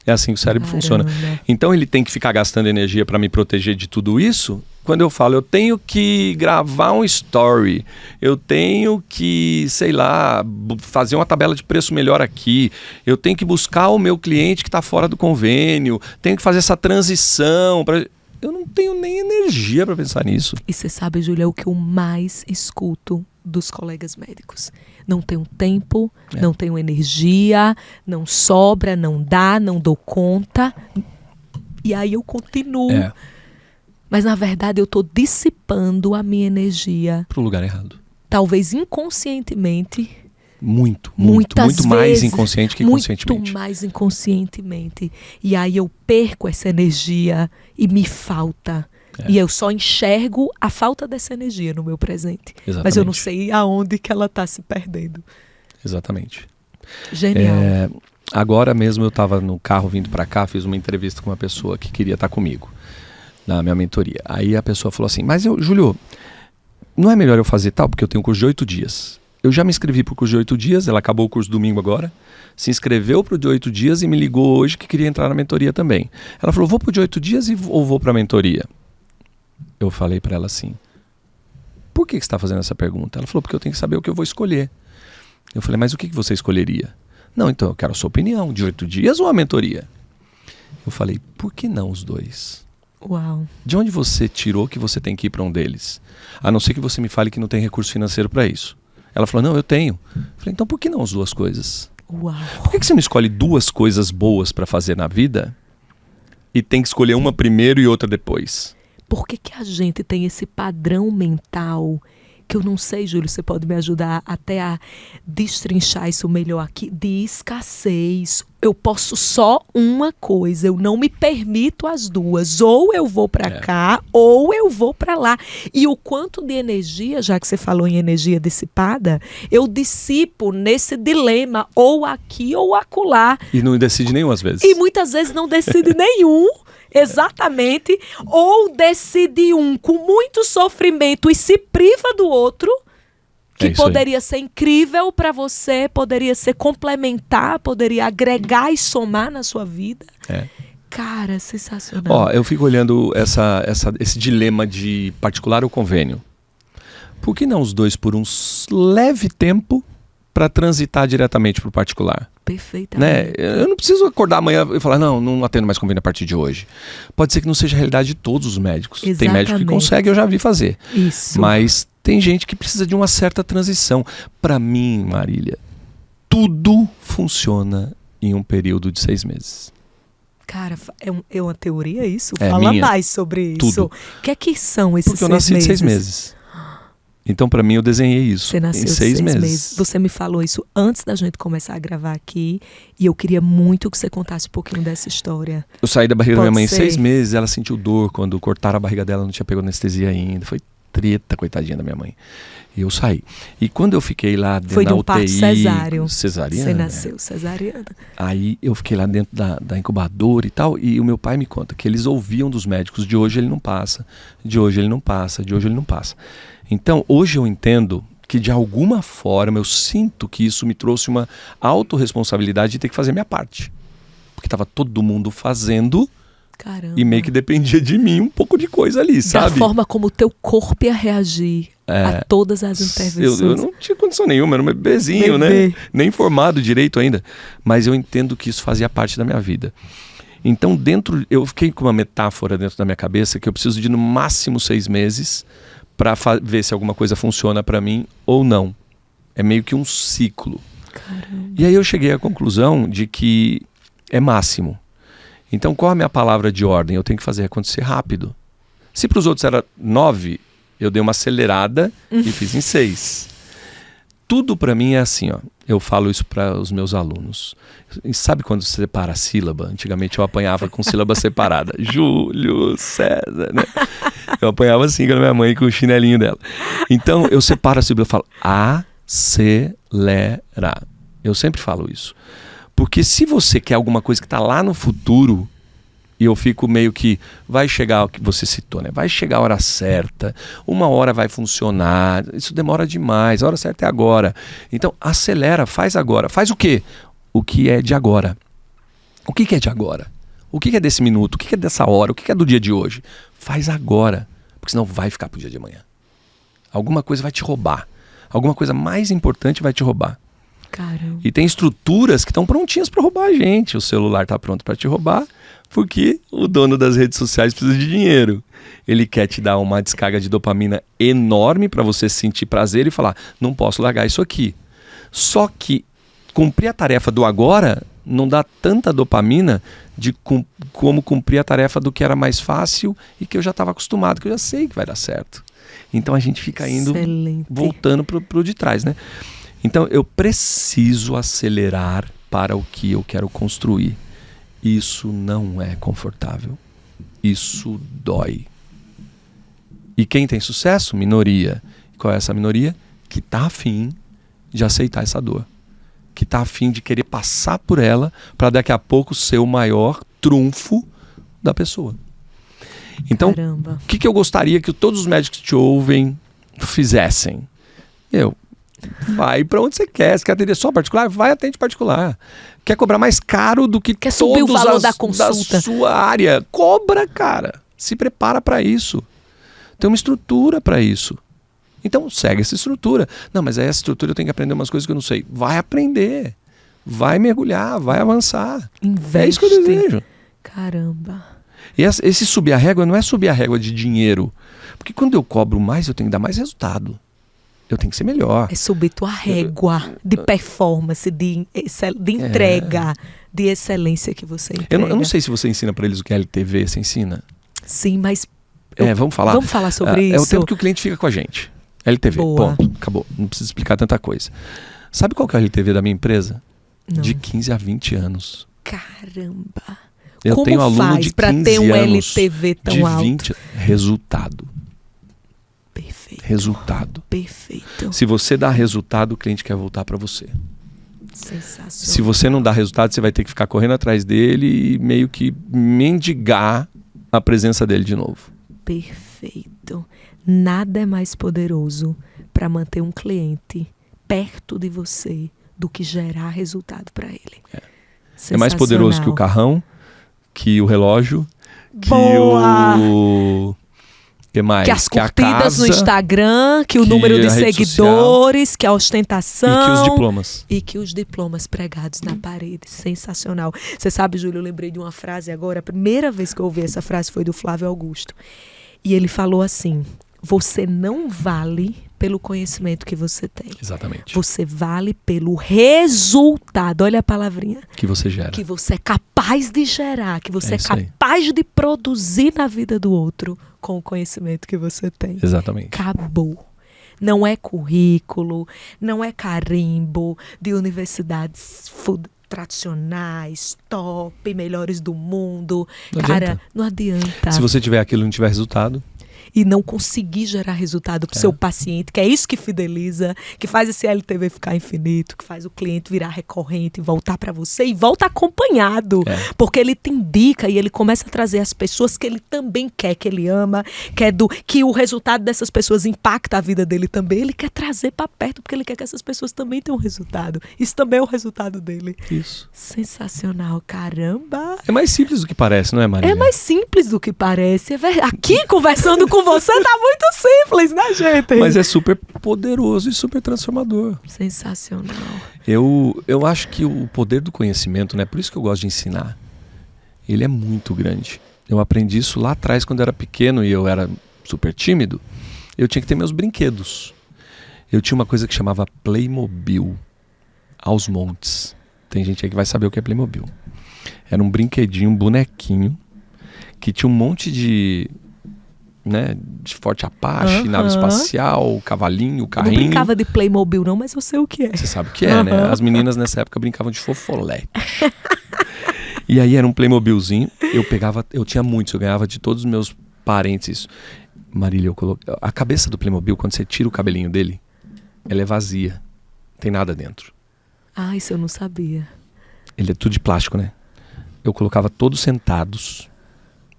É assim que o cérebro funciona. Então, ele tem que ficar gastando energia para me proteger de tudo isso. Quando eu falo, eu tenho que gravar um story, eu tenho que, sei lá, fazer uma tabela de preço melhor aqui, eu tenho que buscar o meu cliente que está fora do convênio, tenho que fazer essa transição. Eu não tenho nem energia para pensar nisso. E você sabe, Júlia, o que eu mais escuto dos colegas médicos? Não tenho tempo, não tenho energia, não sobra, não dá, não dou conta. E aí eu continuo. Mas, na verdade, eu estou dissipando a minha energia. Para o lugar errado. Talvez inconscientemente. Muito mais inconsciente que conscientemente. Muito mais inconscientemente. E aí eu perco essa energia e me falta. E eu só enxergo a falta dessa energia no meu presente. Exatamente. Mas eu não sei aonde que ela está se perdendo. Exatamente. Genial. Agora mesmo eu estava no carro vindo para cá, fiz uma entrevista com uma pessoa que queria estar comigo na minha mentoria. Aí a pessoa falou assim, mas Júlio, não é melhor eu fazer tal? Porque eu tenho um curso de 8 dias. Eu já me inscrevi para o curso de 8 dias, ela acabou o curso domingo agora, se inscreveu para o de 8 dias e me ligou hoje que queria entrar na mentoria também. Ela falou, vou para o de 8 dias ou vou para a mentoria? Eu falei para ela assim, por que você está fazendo essa pergunta? Ela falou, porque eu tenho que saber o que eu vou escolher. Eu falei, mas o que você escolheria? Não, então eu quero a sua opinião, de 8 dias ou a mentoria? Eu falei, por que não os dois? Uau. De onde você tirou que você tem que ir para um deles? A não ser que você me fale que não tem recurso financeiro para isso. Ela falou, não, eu tenho. Eu falei, então por que não as duas coisas? Uau. Por que você não escolhe duas coisas boas para fazer na vida e tem que escolher uma primeiro e outra depois? Por que a gente tem esse padrão mental que eu não sei, Júlio, você pode me ajudar até a destrinchar isso melhor aqui, de escassez. Eu posso só uma coisa, eu não me permito as duas. Ou eu vou para cá, ou eu vou para lá. E o quanto de energia, já que você falou em energia dissipada, eu dissipo nesse dilema, ou aqui ou acolá. E não decide nenhum às vezes. E muitas vezes não decide nenhum. Exatamente, ou decide um com muito sofrimento e se priva do outro, que poderia ser incrível para você, poderia ser complementar, poderia agregar e somar na sua vida. Cara, sensacional. Ó, eu fico olhando esse dilema de particular ou convênio. Por que não os dois por um leve tempo para transitar diretamente para o particular? Perfeitamente. Né? Eu não preciso acordar amanhã e falar, não atendo mais convênio a partir de hoje. Pode ser que não seja a realidade de todos os médicos. Exatamente. Tem médico que consegue, eu já vi fazer. Isso. Mas tem gente que precisa de uma certa transição. Para mim, Marília, tudo funciona em um período de 6 meses. Cara, é uma teoria isso? É Fala minha. mais sobre Tudo. isso. O que é que são esses 6 meses? Porque eu nasci de 6 meses. Então, para mim, eu desenhei isso. Você nasceu em 6 meses. Você me falou isso antes da gente começar a gravar aqui. E eu queria muito que você contasse um pouquinho dessa história. Eu saí da barriga da minha mãe em ser. 6 meses. Ela sentiu dor quando cortaram a barriga dela. Não tinha pego anestesia ainda. Foi treta, coitadinha da minha mãe. E eu saí. E quando eu fiquei lá dentro Foi de da um UTI... parto cesáreo. Cesariana? Você nasceu cesariana. Aí eu fiquei lá dentro da incubadora e tal. E o meu pai me conta que eles ouviam dos médicos: de hoje ele não passa, de hoje ele não passa, de hoje ele não passa. Então, hoje eu entendo que de alguma forma eu sinto que isso me trouxe uma autorresponsabilidade de ter que fazer minha parte. Porque estava todo mundo fazendo. Caramba. E meio que dependia de mim um pouco de coisa ali, sabe? Da forma como o teu corpo ia reagir a todas as intervenções. Eu não tinha condição nenhuma, era um bebezinho, né? Nem formado direito ainda. Mas eu entendo que isso fazia parte da minha vida. Então, eu fiquei com uma metáfora dentro da minha cabeça que eu preciso de no máximo 6 meses para ver se alguma coisa funciona para mim ou não. É meio que um ciclo. Caramba. E aí eu cheguei à conclusão de que é máximo. Então, qual a minha palavra de ordem? Eu tenho que fazer acontecer rápido. Se para os outros era 9, eu dei uma acelerada e fiz em 6. Tudo para mim é assim, ó. Eu falo isso para os meus alunos. E sabe quando você separa a sílaba? Antigamente eu apanhava com sílaba separada. Júlio, César, né? Eu apanhava assim com a minha mãe, com o chinelinho dela. Então, eu separo a sílaba, eu falo acelera. Eu sempre falo isso. Porque se você quer alguma coisa que está lá no futuro, e eu fico meio que, vai chegar o que você citou, né? Vai chegar a hora certa, uma hora vai funcionar, isso demora demais, a hora certa é agora. Então, acelera, faz agora. Faz o quê? O que é de agora. O que é de agora? O que é desse minuto? O que é dessa hora? O que é do dia de hoje? Faz agora, porque senão vai ficar pro dia de amanhã. Alguma coisa vai te roubar. Alguma coisa mais importante vai te roubar. Caramba. E tem estruturas que estão prontinhas para roubar a gente. O celular está pronto para te roubar, porque o dono das redes sociais precisa de dinheiro. Ele quer te dar uma descarga de dopamina enorme para você sentir prazer e falar, não posso largar isso aqui. Só que cumprir a tarefa do agora não dá tanta dopamina como cumprir a tarefa do que era mais fácil e que eu já estava acostumado, que eu já sei que vai dar certo. Então a gente fica indo, voltando pro de trás, né? Então eu preciso acelerar para o que eu quero construir. Isso não é confortável. Isso dói. E quem tem sucesso? Minoria. Qual é essa minoria? Que está afim de aceitar essa dor. Que está afim de querer passar por ela para daqui a pouco ser o maior trunfo da pessoa. Então, o que eu gostaria que todos os médicos que te ouvem fizessem? Vai para onde você quer. Você quer atender só particular? Vai atende particular. Quer cobrar mais caro do que quer subir o valor da consulta da sua área? Cobra, cara. Se prepara para isso. Tem uma estrutura para isso. Então segue essa estrutura. Não, mas aí essa estrutura eu tenho que aprender umas coisas que eu não sei. Vai aprender. vai mergulhar, vai avançar. Investe. É isso que eu desejo. Caramba. E esse subir a régua não é subir a régua de dinheiro. Porque quando eu cobro mais, eu tenho que dar mais resultado. Eu tenho que ser melhor. É subir tua régua de performance, de entrega, de excelência que você entrega. Eu não sei se você ensina para eles o que é LTV, você ensina? Sim, mas... Vamos falar. Vamos falar sobre isso. É o tempo que o cliente fica com a gente. LTV, Boa. ponto. Acabou. Não precisa explicar tanta coisa. Sabe qual que é a LTV da minha empresa? Não. De 15 a 20 anos. Caramba. Eu Como tenho aluno faz de 15 para ter um anos, LTV tão de alto? 20, resultado. Perfeito. Resultado. Perfeito. Se você dá resultado, o cliente quer voltar para você. Sensacional. Se você não dá resultado, você vai ter que ficar correndo atrás dele e meio que mendigar a presença dele de novo. Perfeito. Nada é mais poderoso para manter um cliente perto de você do que gerar resultado para ele. É mais poderoso que o carrão, que o relógio, que Boa! o... que mais? Que as Que a curtidas casa, no Instagram, que o que número de a rede seguidores, que a ostentação. e que os diplomas. E que os diplomas pregados na parede. Sensacional. Você sabe, Júlio, eu lembrei de uma frase agora. A primeira vez que eu ouvi essa frase foi do Flávio Augusto. E ele falou assim: você não vale pelo conhecimento que você tem. Exatamente. Você vale pelo resultado. Olha a palavrinha. Que você gera. Que você é capaz de gerar, que você é isso aí. capaz de produzir na vida do outro com o conhecimento que você tem. Exatamente. Acabou. Não é currículo, não é carimbo de universidades tradicionais, top, melhores do mundo. Não Cara, adianta. não adianta. Se você tiver aquilo e não tiver resultado, E não conseguir gerar resultado para o seu paciente, que é isso que fideliza, que faz esse LTV ficar infinito, que faz o cliente virar recorrente, voltar para você e volta acompanhado. Porque ele te indica e ele começa a trazer as pessoas que ele também quer, que ele ama, que o resultado dessas pessoas impacta a vida dele também. Ele quer trazer para perto, porque ele quer que essas pessoas também tenham um resultado. Isso também é o resultado dele. isso. Sensacional, caramba! É mais simples do que parece, não é, Marília? É mais simples do que parece. Aqui, conversando com você, tá muito simples, né, gente? Mas é super poderoso e super transformador. Sensacional. Eu acho que o poder do conhecimento, né? Por isso que eu gosto de ensinar. Ele é muito grande. Eu aprendi isso lá atrás, quando eu era pequeno e eu era super tímido. Eu tinha que ter meus brinquedos. Eu tinha uma coisa que chamava Playmobil aos montes. Tem gente aí que vai saber o que é Playmobil. Era um brinquedinho, um bonequinho, que tinha um monte de Forte Apache, nave espacial, cavalinho, carrinho. Eu não brincava de Playmobil não, mas eu sei o que é. Você sabe o que é, né? As meninas nessa época brincavam de fofolete. E aí era um Playmobilzinho, eu tinha muitos, eu ganhava de todos os meus parentes isso. Marília, a cabeça do Playmobil, quando você tira o cabelinho dele, ela é vazia, não tem nada dentro. Ah, isso eu não sabia. Ele é tudo de plástico, né? Eu colocava todos sentados,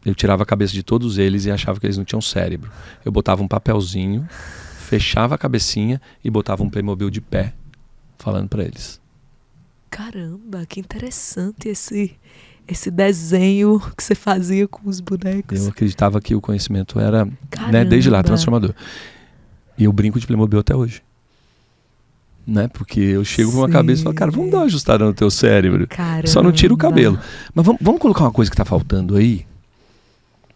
eu tirava a cabeça de todos eles e achava que eles não tinham cérebro. Eu botava um papelzinho, fechava a cabecinha e botava um Playmobil de pé, falando pra eles. Caramba, que interessante esse desenho que você fazia com os bonecos. Eu acreditava que o conhecimento era, desde lá, transformador. E eu brinco de Playmobil até hoje. Né? Porque eu chego com uma cabeça e falo, cara, vamos dar uma ajustada no teu cérebro. Caramba. Só não tira o cabelo. Mas vamos colocar uma coisa que tá faltando aí,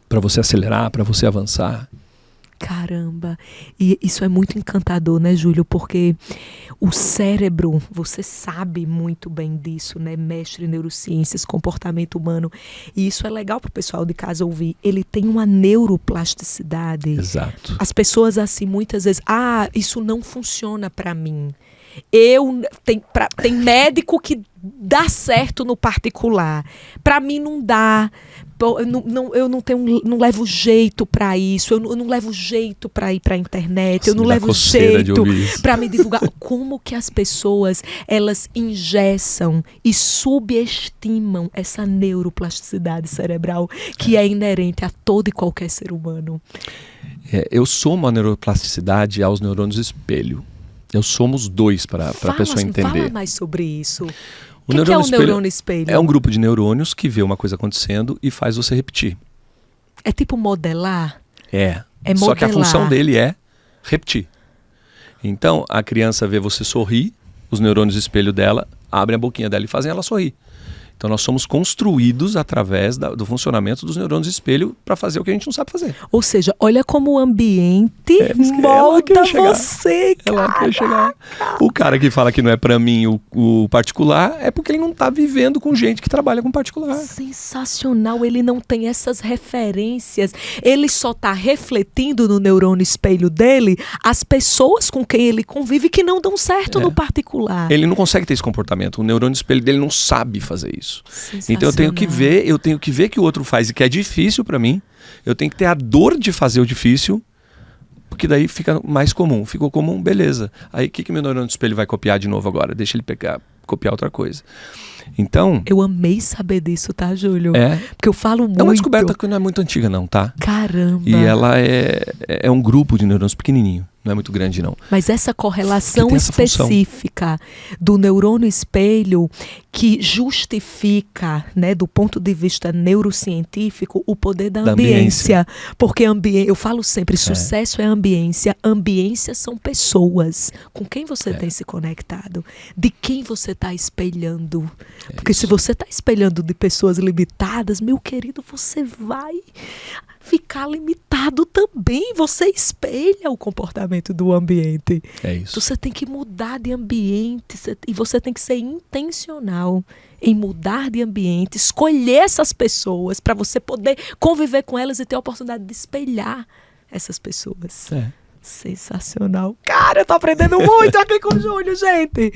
para você acelerar, para você avançar. Caramba. E isso é muito encantador, né, Júlio? Porque o cérebro, você sabe muito bem disso, né? Mestre em neurociências, comportamento humano. E isso é legal para o pessoal de casa ouvir. Ele tem uma neuroplasticidade. Exato. As pessoas, assim, muitas vezes, isso não funciona para mim. Tem médico que dá certo no particular. Para mim não dá. Eu não levo jeito para isso. Eu não levo jeito para ir para a internet. Nossa, eu não levo jeito para me divulgar. Como Como que as pessoas elas engessam e subestimam essa neuroplasticidade cerebral que é inerente a todo e qualquer ser humano? Eu somo a neuroplasticidade aos neurônios espelho. Eu somo os dois para a pessoa entender. Fala mais sobre isso. O que é o neurônio espelho? É um grupo de neurônios que vê uma coisa acontecendo e faz você repetir. É tipo modelar? É modelar. Só que a função dele é repetir. Então, a criança vê você sorrir, os neurônios espelho dela abrem a boquinha dela e fazem ela sorrir. Então nós somos construídos através do funcionamento dos neurônios espelho para fazer o que a gente não sabe fazer. Ou seja, olha como o ambiente molda você, cara. É lá que eu ia chegar. O cara que fala que não é para mim o particular é porque ele não tá vivendo com gente que trabalha com particular. Sensacional, ele não tem essas referências. Ele só tá refletindo no neurônio espelho dele as pessoas com quem ele convive que não dão certo no particular. Ele não consegue ter esse comportamento. O neurônio espelho dele não sabe fazer isso. Então eu tenho que ver que o outro faz e que é difícil para mim. Eu tenho que ter a dor de fazer o difícil, porque daí fica mais comum. Ficou comum, beleza. Aí o que meu neurônio espelho vai copiar de novo agora? Deixa ele copiar outra coisa. Então... Eu amei saber disso, tá, Júlio? Porque eu falo muito... É uma descoberta que não é muito antiga não, tá? Caramba! E ela é um grupo de neurônios pequenininho. Não é muito grande, não. Mas essa correlação específica do neurônio espelho que justifica, né, do ponto de vista neurocientífico, o poder da ambiência. Porque eu falo sempre, sucesso é ambiência. Ambiência são pessoas. Com quem você tem se conectado? De quem você está espelhando? Porque se você está espelhando de pessoas limitadas, meu querido, você vai... ficar limitado também. Você espelha o comportamento do ambiente. É isso. Então, você tem que mudar de ambiente e você tem que ser intencional em mudar de ambiente, escolher essas pessoas para você poder conviver com elas e ter a oportunidade de espelhar essas pessoas. Sensacional. Cara, eu tô aprendendo muito aqui com o Júlio, gente.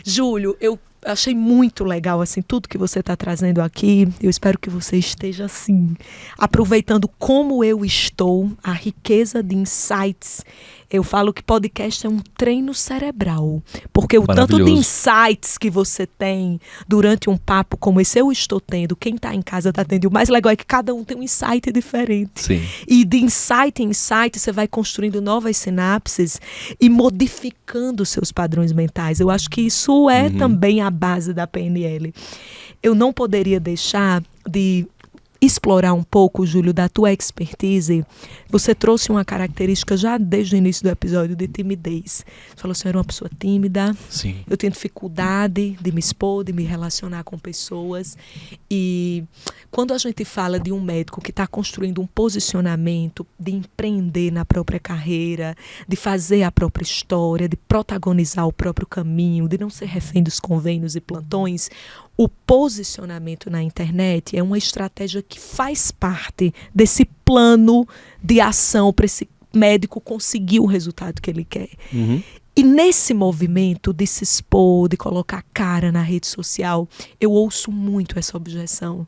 Júlio, eu achei muito legal, assim, tudo que você está trazendo aqui. Eu espero que você esteja, assim, aproveitando como eu estou, a riqueza de insights. Eu falo que podcast é um treino cerebral, porque o tanto de insights que você tem durante um papo como esse eu estou tendo, quem está em casa está tendo, e o mais legal é que cada um tem um insight diferente. Sim. E de insight em insight você vai construindo novas sinapses e modificando seus padrões mentais. Eu acho que isso é também a base da PNL. Eu não poderia deixar de explorar um pouco, Júlio, da tua expertise. Você trouxe uma característica já desde o início do episódio de timidez. Você falou assim, eu era uma pessoa tímida. Sim. Eu tenho dificuldade de me expor, de me relacionar com pessoas. E quando a gente fala de um médico que está construindo um posicionamento, de empreender na própria carreira, de fazer a própria história, de protagonizar o próprio caminho, de não ser refém dos convênios e plantões, o posicionamento na internet é uma estratégia que faz parte desse plano de ação para esse médico conseguir o resultado que ele quer. E nesse movimento de se expor, de colocar a cara na rede social, eu ouço muito essa objeção.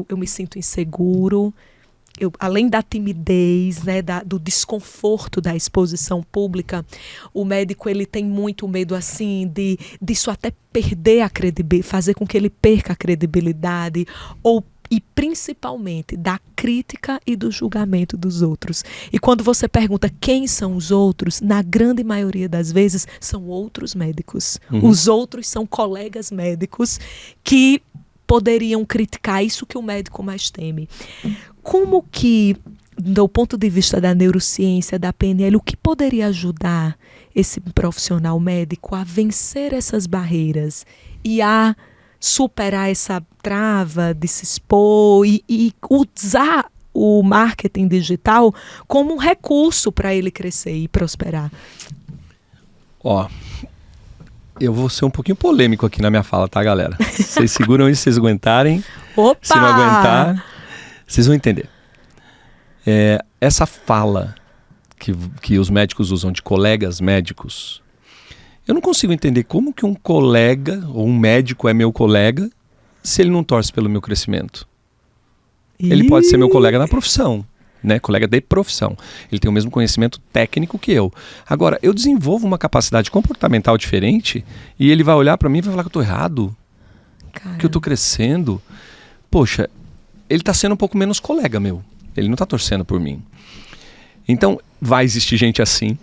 Eu me sinto inseguro. Além da timidez, né, do desconforto da exposição pública, o médico ele tem muito medo assim disso até perder a credibilidade, fazer com que ele perca a credibilidade e principalmente da crítica e do julgamento dos outros. E quando você pergunta quem são os outros, na grande maioria das vezes são outros médicos. Os outros são colegas médicos que poderiam criticar isso que o médico mais teme. Como que, do ponto de vista da neurociência, da PNL, o que poderia ajudar esse profissional médico a vencer essas barreiras e a superar essa trava de se expor e usar o marketing digital como um recurso para ele crescer e prosperar? Eu vou ser um pouquinho polêmico aqui na minha fala, tá, galera? Vocês seguram isso, se vocês aguentarem. Opa! Se não aguentar, vocês vão entender. Essa fala que os médicos usam de colegas médicos, eu não consigo entender como que um colega ou um médico é meu colega se ele não torce pelo meu crescimento. Ele pode ser meu colega na profissão, né? Colega de profissão. Ele tem o mesmo conhecimento técnico que eu. Agora, eu desenvolvo uma capacidade comportamental diferente e ele vai olhar para mim e vai falar que eu estou errado, que eu estou crescendo. Poxa, ele está sendo um pouco menos colega meu. Ele não está torcendo por mim. Então, vai existir gente assim.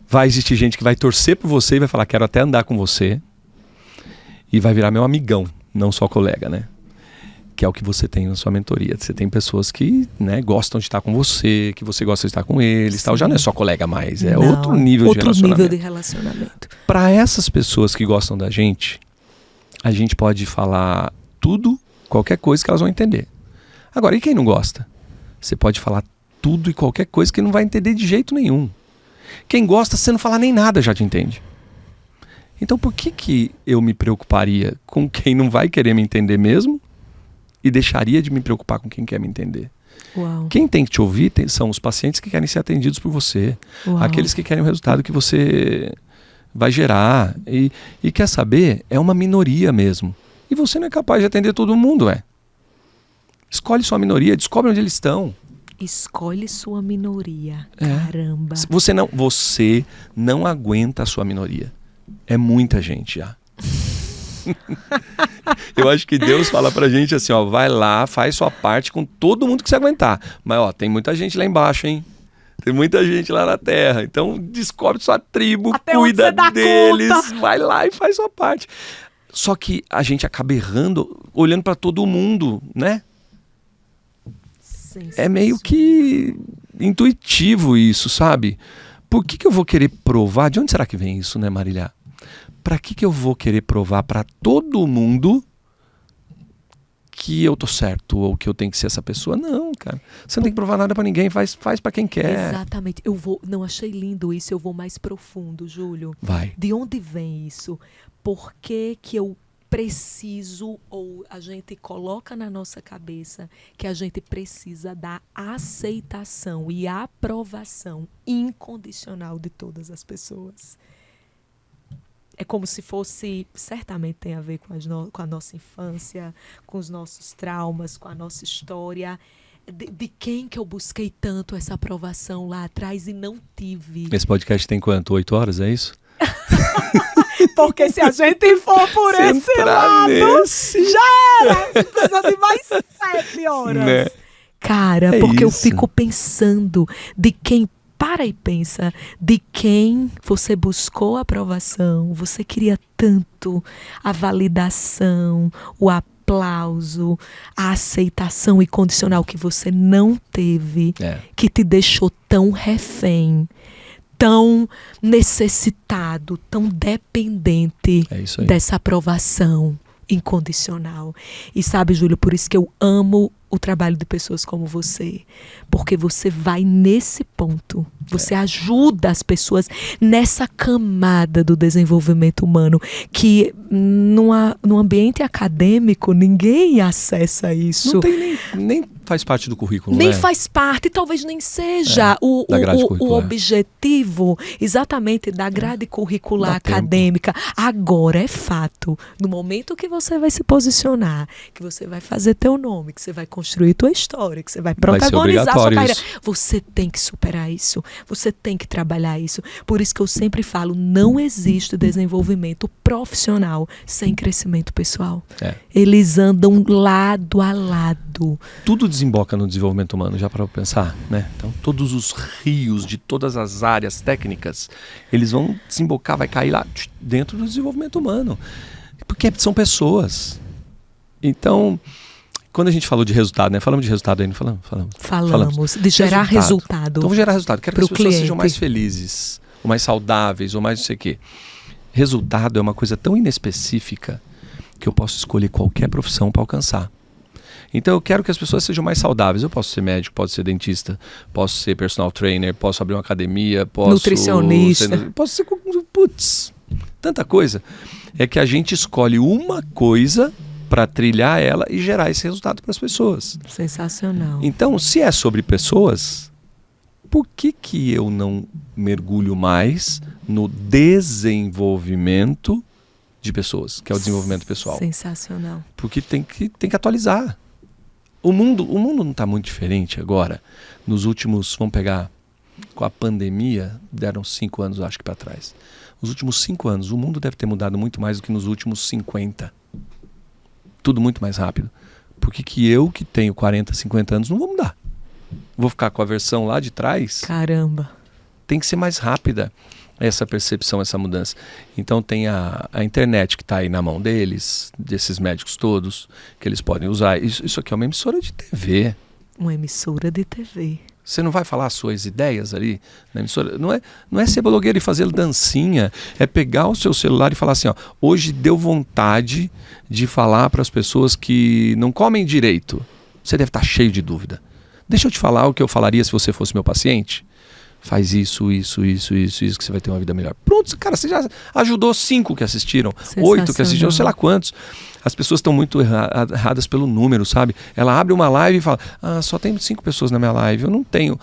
Vai existir gente que vai torcer por você e vai falar, quero até andar com você. E vai virar meu amigão, não só colega, né? que é o que você tem na sua mentoria. Você tem pessoas que, né, gostam de estar com você, que você gosta de estar com eles, tal. Já não é só colega mais, é outro nível de relacionamento. Outro nível de relacionamento. Para essas pessoas que gostam da gente, a gente pode falar tudo, qualquer coisa que elas vão entender. Agora, e quem não gosta? Você pode falar tudo e qualquer coisa que não vai entender de jeito nenhum. Quem gosta, você não falar nem nada, já te entende. Então, por que eu me preocuparia com quem não vai querer me entender mesmo e deixaria de me preocupar com quem quer me entender? Uau. Quem tem que te ouvir são os pacientes que querem ser atendidos por você. Uau. Aqueles que querem o resultado que você vai gerar. E quer saber? É uma minoria mesmo. E você não é capaz de atender todo mundo, Escolhe sua minoria, descobre onde eles estão. Escolhe sua minoria. Caramba. Você não aguenta a sua minoria. É muita gente já. Eu acho que Deus fala pra gente assim, vai lá, faz sua parte com todo mundo que você aguentar. Mas tem muita gente lá embaixo, hein? Tem muita gente lá na terra. Então descobre sua tribo, até cuida deles, conta. vai lá e faz sua parte. Só que a gente acaba errando olhando pra todo mundo, né? É meio que intuitivo isso, sabe? Por que eu vou querer provar? De onde será que vem isso, né, Marília? Pra que eu vou querer provar pra todo mundo que eu tô certo ou que eu tenho que ser essa pessoa? Não, cara. Você não tem que provar nada pra ninguém, faz pra quem quer. Exatamente. Não achei lindo isso, eu vou mais profundo, Júlio. Vai. De onde vem isso? Por que eu preciso, ou a gente coloca na nossa cabeça que a gente precisa da aceitação e aprovação incondicional de todas as pessoas? É como se fosse, certamente tem a ver com a nossa infância, com os nossos traumas, com a nossa história. De quem que eu busquei tanto essa aprovação lá atrás e não tive? Esse podcast tem quanto? 8 horas, é isso? Porque se a gente for por esse lado, já era! Precisa de mais 7 horas. Né? Cara, porque eu fico pensando de quem... Para e pensa, de quem você buscou a aprovação, você queria tanto a validação, o aplauso, a aceitação incondicional que você não teve, que te deixou tão refém, tão necessitado, tão dependente dessa aprovação incondicional. E sabe, Júlio, por isso que eu amo o trabalho de pessoas como você, porque você vai nesse ponto, você ajuda as pessoas nessa camada do desenvolvimento humano que no ambiente acadêmico ninguém acessa isso. Não tem nem faz parte do currículo, nem faz parte, talvez nem seja o objetivo exatamente da grade curricular acadêmica. Agora é fato, no momento que você vai se posicionar, que você vai fazer teu nome, que você vai construir tua história, que você vai protagonizar sua carreira, você tem que superar isso, você tem que trabalhar isso. Por isso que eu sempre falo, não existe desenvolvimento profissional sem crescimento pessoal. Eles andam lado a lado. Tudo desemboca no desenvolvimento humano, já para pensar, né? Então, todos os rios de todas as áreas técnicas, eles vão desembocar, vai cair lá dentro do desenvolvimento humano. Porque são pessoas. Então, quando a gente falou de resultado, né? Falamos de resultado aí, não falamos? Falamos de gerar resultado. Então, vou gerar resultado. Quero que as pessoas sejam mais felizes, ou mais saudáveis, ou mais não sei o quê. Resultado é uma coisa tão inespecífica que eu posso escolher qualquer profissão para alcançar. Então eu quero que as pessoas sejam mais saudáveis. Eu posso ser médico, posso ser dentista, posso ser personal trainer, posso abrir uma academia, posso... Nutricionista. Posso ser... tanta coisa. É que a gente escolhe uma coisa para trilhar ela e gerar esse resultado para as pessoas. Sensacional. Então, se é sobre pessoas, por que eu não mergulho mais no desenvolvimento de pessoas, que é o desenvolvimento pessoal? Sensacional. Porque tem que atualizar. O mundo não está muito diferente agora. Nos últimos, vamos pegar, com a pandemia, deram 5 anos, acho que para trás. Nos últimos 5 anos, o mundo deve ter mudado muito mais do que nos últimos 50. Tudo muito mais rápido. Por que eu, que tenho 40, 50 anos, não vou mudar? Vou ficar com a versão lá de trás? Caramba. Tem que ser mais rápida. essa percepção, essa mudança. Então tem a internet que está aí na mão deles, desses médicos todos, que eles podem usar. Isso aqui é uma emissora de TV. Uma emissora de TV. Você não vai falar as suas ideias ali na emissora? Não é ser blogueiro e fazer dancinha. É pegar o seu celular e falar assim, ó, hoje deu vontade de falar para as pessoas que não comem direito. Você deve estar cheio de dúvida. Deixa eu te falar o que eu falaria se você fosse meu paciente. Faz isso, que você vai ter uma vida melhor. Pronto, cara, você já ajudou 5 que assistiram, 8 que assistiram, sei lá quantos. As pessoas estão muito erradas pelo número, sabe? Ela abre uma live e fala, só tem 5 pessoas na minha live, eu não tenho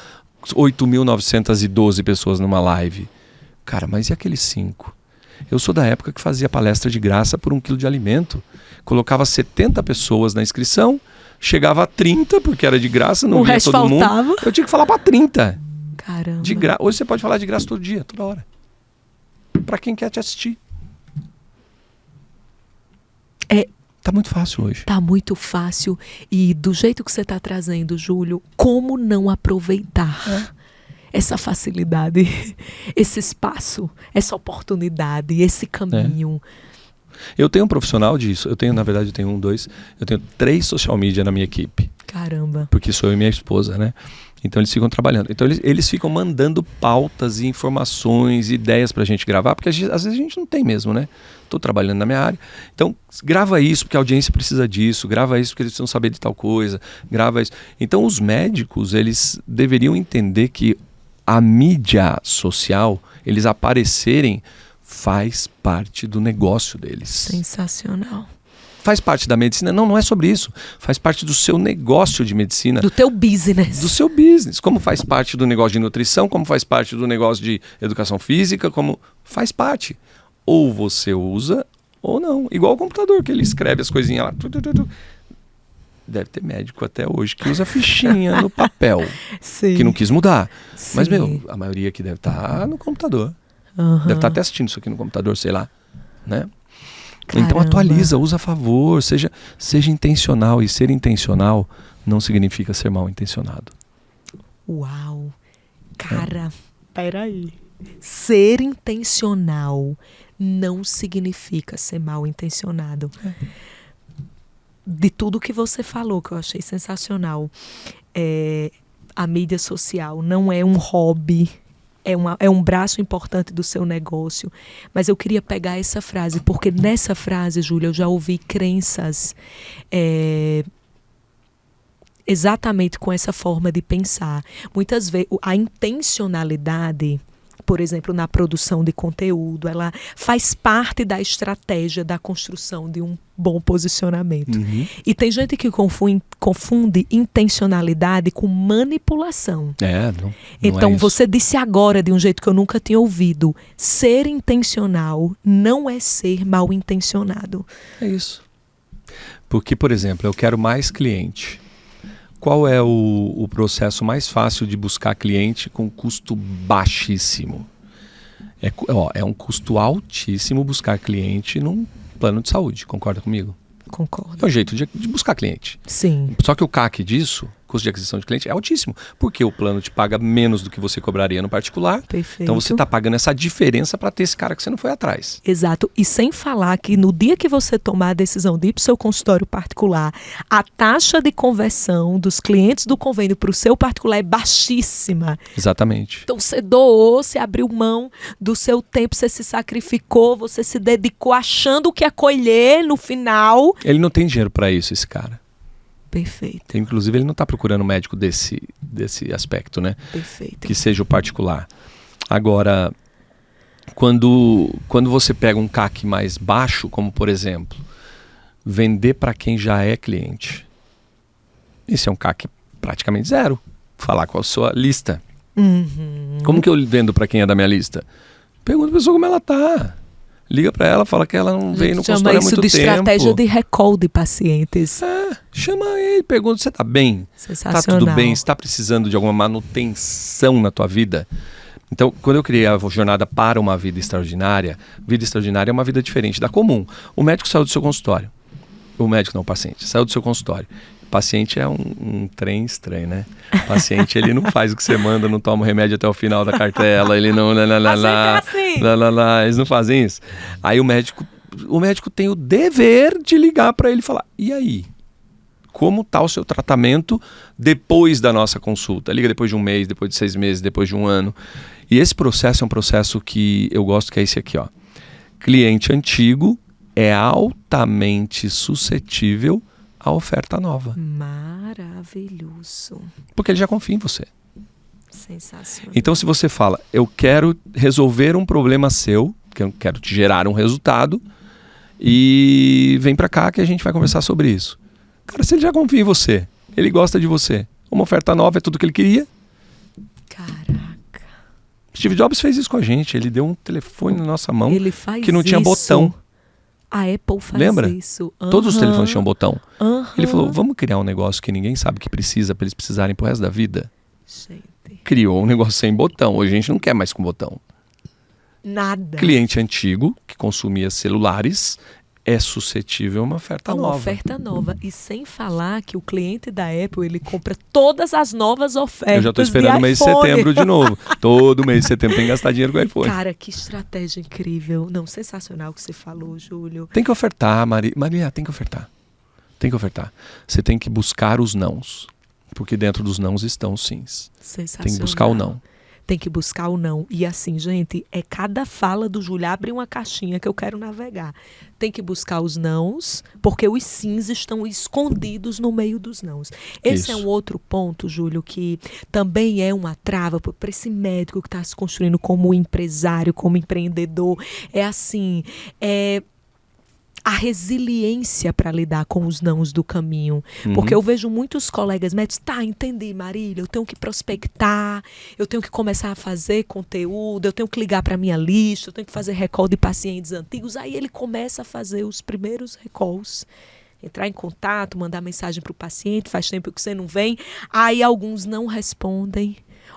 8.912 pessoas numa live. Cara, mas e aqueles 5? Eu sou da época que fazia palestra de graça por 1 quilo de alimento. Colocava 70 pessoas na inscrição, chegava a 30, porque era de graça, não via todo mundo. Eu tinha que falar para 30. Caramba. Hoje você pode falar de graça todo dia, toda hora. Para quem quer te assistir. Tá muito fácil hoje. Tá muito fácil. E do jeito que você tá trazendo, Júlio, como não aproveitar essa facilidade, esse espaço, essa oportunidade, esse caminho? Eu tenho um profissional disso. Eu tenho 3 social media na minha equipe. Caramba. Porque sou eu e minha esposa, né? Então eles ficam trabalhando. Então eles ficam mandando pautas e informações, ideias pra gente gravar, porque às vezes a gente não tem mesmo, né? Tô trabalhando na minha área. Então grava isso porque a audiência precisa disso, grava isso porque eles precisam saber de tal coisa, grava isso. Então os médicos, eles deveriam entender que a mídia social, eles aparecerem, faz parte do negócio deles. Sensacional. Faz parte da medicina? Não é sobre isso. Faz parte do seu negócio de medicina. Do teu business. Do seu business. Como faz parte do negócio de nutrição, como faz parte do negócio de educação física, como faz parte. Ou você usa ou não. Igual o computador, que ele escreve as coisinhas lá. Deve ter médico até hoje que usa fichinha no papel. Sim. Que não quis mudar. Sim. Mas, a maioria aqui deve estar no computador. Deve estar até assistindo isso aqui no computador, sei lá. Né? Caramba. Então atualiza, usa a favor, seja intencional. E ser intencional não significa ser mal intencionado. Uau! Cara, peraí. Ser intencional não significa ser mal intencionado. De tudo que você falou, que eu achei sensacional, a mídia social não é um hobby, é um braço importante do seu negócio. Mas eu queria pegar essa frase, porque nessa frase, Júlia, eu já ouvi crenças exatamente com essa forma de pensar. Muitas vezes a intencionalidade, por exemplo, na produção de conteúdo, ela faz parte da estratégia da construção de um bom posicionamento. E tem gente que confunde intencionalidade com manipulação. Não Então, é isso. você disse agora de um jeito que eu nunca tinha ouvido. Ser intencional não é ser mal intencionado. É isso. Porque, por exemplo, eu quero mais cliente. Qual é o processo mais fácil de buscar cliente com custo baixíssimo? É um custo altíssimo buscar cliente num plano de saúde. Concorda comigo? Concordo. É um jeito de buscar cliente. Sim. Só que o CAC disso, custo de aquisição de cliente, é altíssimo. Porque o plano te paga menos do que você cobraria no particular. Perfeito. Então você está pagando essa diferença para ter esse cara que você não foi atrás. Exato. E sem falar que no dia que você tomar a decisão de ir para o seu consultório particular, a taxa de conversão dos clientes do convênio para o seu particular é baixíssima. Exatamente. Então você doou, você abriu mão do seu tempo, você se sacrificou, você se dedicou achando que ia colher no final. Ele não tem dinheiro para isso, esse cara. Perfeito. Inclusive, ele não está procurando médico desse aspecto, né? Perfeito. Que seja o particular. Agora, quando você pega um CAC mais baixo, como por exemplo, vender para quem já é cliente. Esse é um CAC praticamente zero. Falar com a sua lista. Como que eu vendo para quem é da minha lista? Pergunta a pessoa como ela tá. Liga para ela, fala que ela não veio no consultório há muito tempo. Chama isso de estratégia de recall de pacientes. Chama ele, pergunta, você tá bem? Sensacional. Tá tudo bem? Você tá precisando de alguma manutenção na tua vida? Então, quando eu criei a jornada para uma vida extraordinária é uma vida diferente da comum. O médico saiu do seu consultório. O médico não, o paciente, saiu do seu consultório. Paciente é um trem estranho, né? Paciente, ele não faz o que você manda, não toma o remédio até o final da cartela, ele não... Eles não fazem isso. Aí o médico tem o dever de ligar para ele e falar, e aí? Como está o seu tratamento depois da nossa consulta? Liga depois de um mês, depois de 6 meses, depois de um ano. E esse processo é um processo que eu gosto, que é esse aqui, ó. Cliente antigo é altamente suscetível à oferta nova. Maravilhoso. Porque ele já confia em você. Sensacional. Então, se você fala, eu quero resolver um problema seu, que eu quero te gerar um resultado, e vem para cá que a gente vai conversar sobre isso. Cara, se ele já confia em você, ele gosta de você, uma oferta nova é tudo que ele queria. Caraca. Steve Jobs fez isso com a gente, ele deu um telefone na nossa mão que não isso. tinha botão. A Apple faz Lembra? isso. Todos os telefones tinham botão. Ele falou, vamos criar um negócio que ninguém sabe que precisa para eles precisarem pro resto da vida. Gente. Criou um negócio sem botão. Hoje a gente não quer mais com botão. Nada. Cliente antigo, que consumia celulares, é suscetível a uma oferta nova. Uma oferta nova. E sem falar que o cliente da Apple, ele compra todas as novas ofertas. Eu já estou esperando o mês de setembro de novo. Todo mês de setembro tem que gastar dinheiro com o iPhone. Cara, que estratégia incrível. Não, sensacional que você falou, Júlio. Tem que ofertar, Maria, tem que ofertar. Tem que ofertar. Você tem que buscar os nãos. Porque dentro dos nãos estão os sims. Sensacional. Tem que buscar o não. Tem que buscar o não. E assim, gente, é cada fala do Júlio. Abre uma caixinha que eu quero navegar. Tem que buscar os nãos, porque os sims estão escondidos no meio dos nãos. Esse é um outro ponto, Júlio, que também é uma trava para esse médico que está se construindo como empresário, como empreendedor. É assim, a resiliência para lidar com os nãos do caminho. Porque eu vejo muitos colegas médicos, entendi, Marília, eu tenho que prospectar, eu tenho que começar a fazer conteúdo, eu tenho que ligar para minha lista, eu tenho que fazer recall de pacientes antigos. Aí ele começa a fazer os primeiros recalls, entrar em contato, mandar mensagem para o paciente, faz tempo que você não vem. Aí alguns não respondem.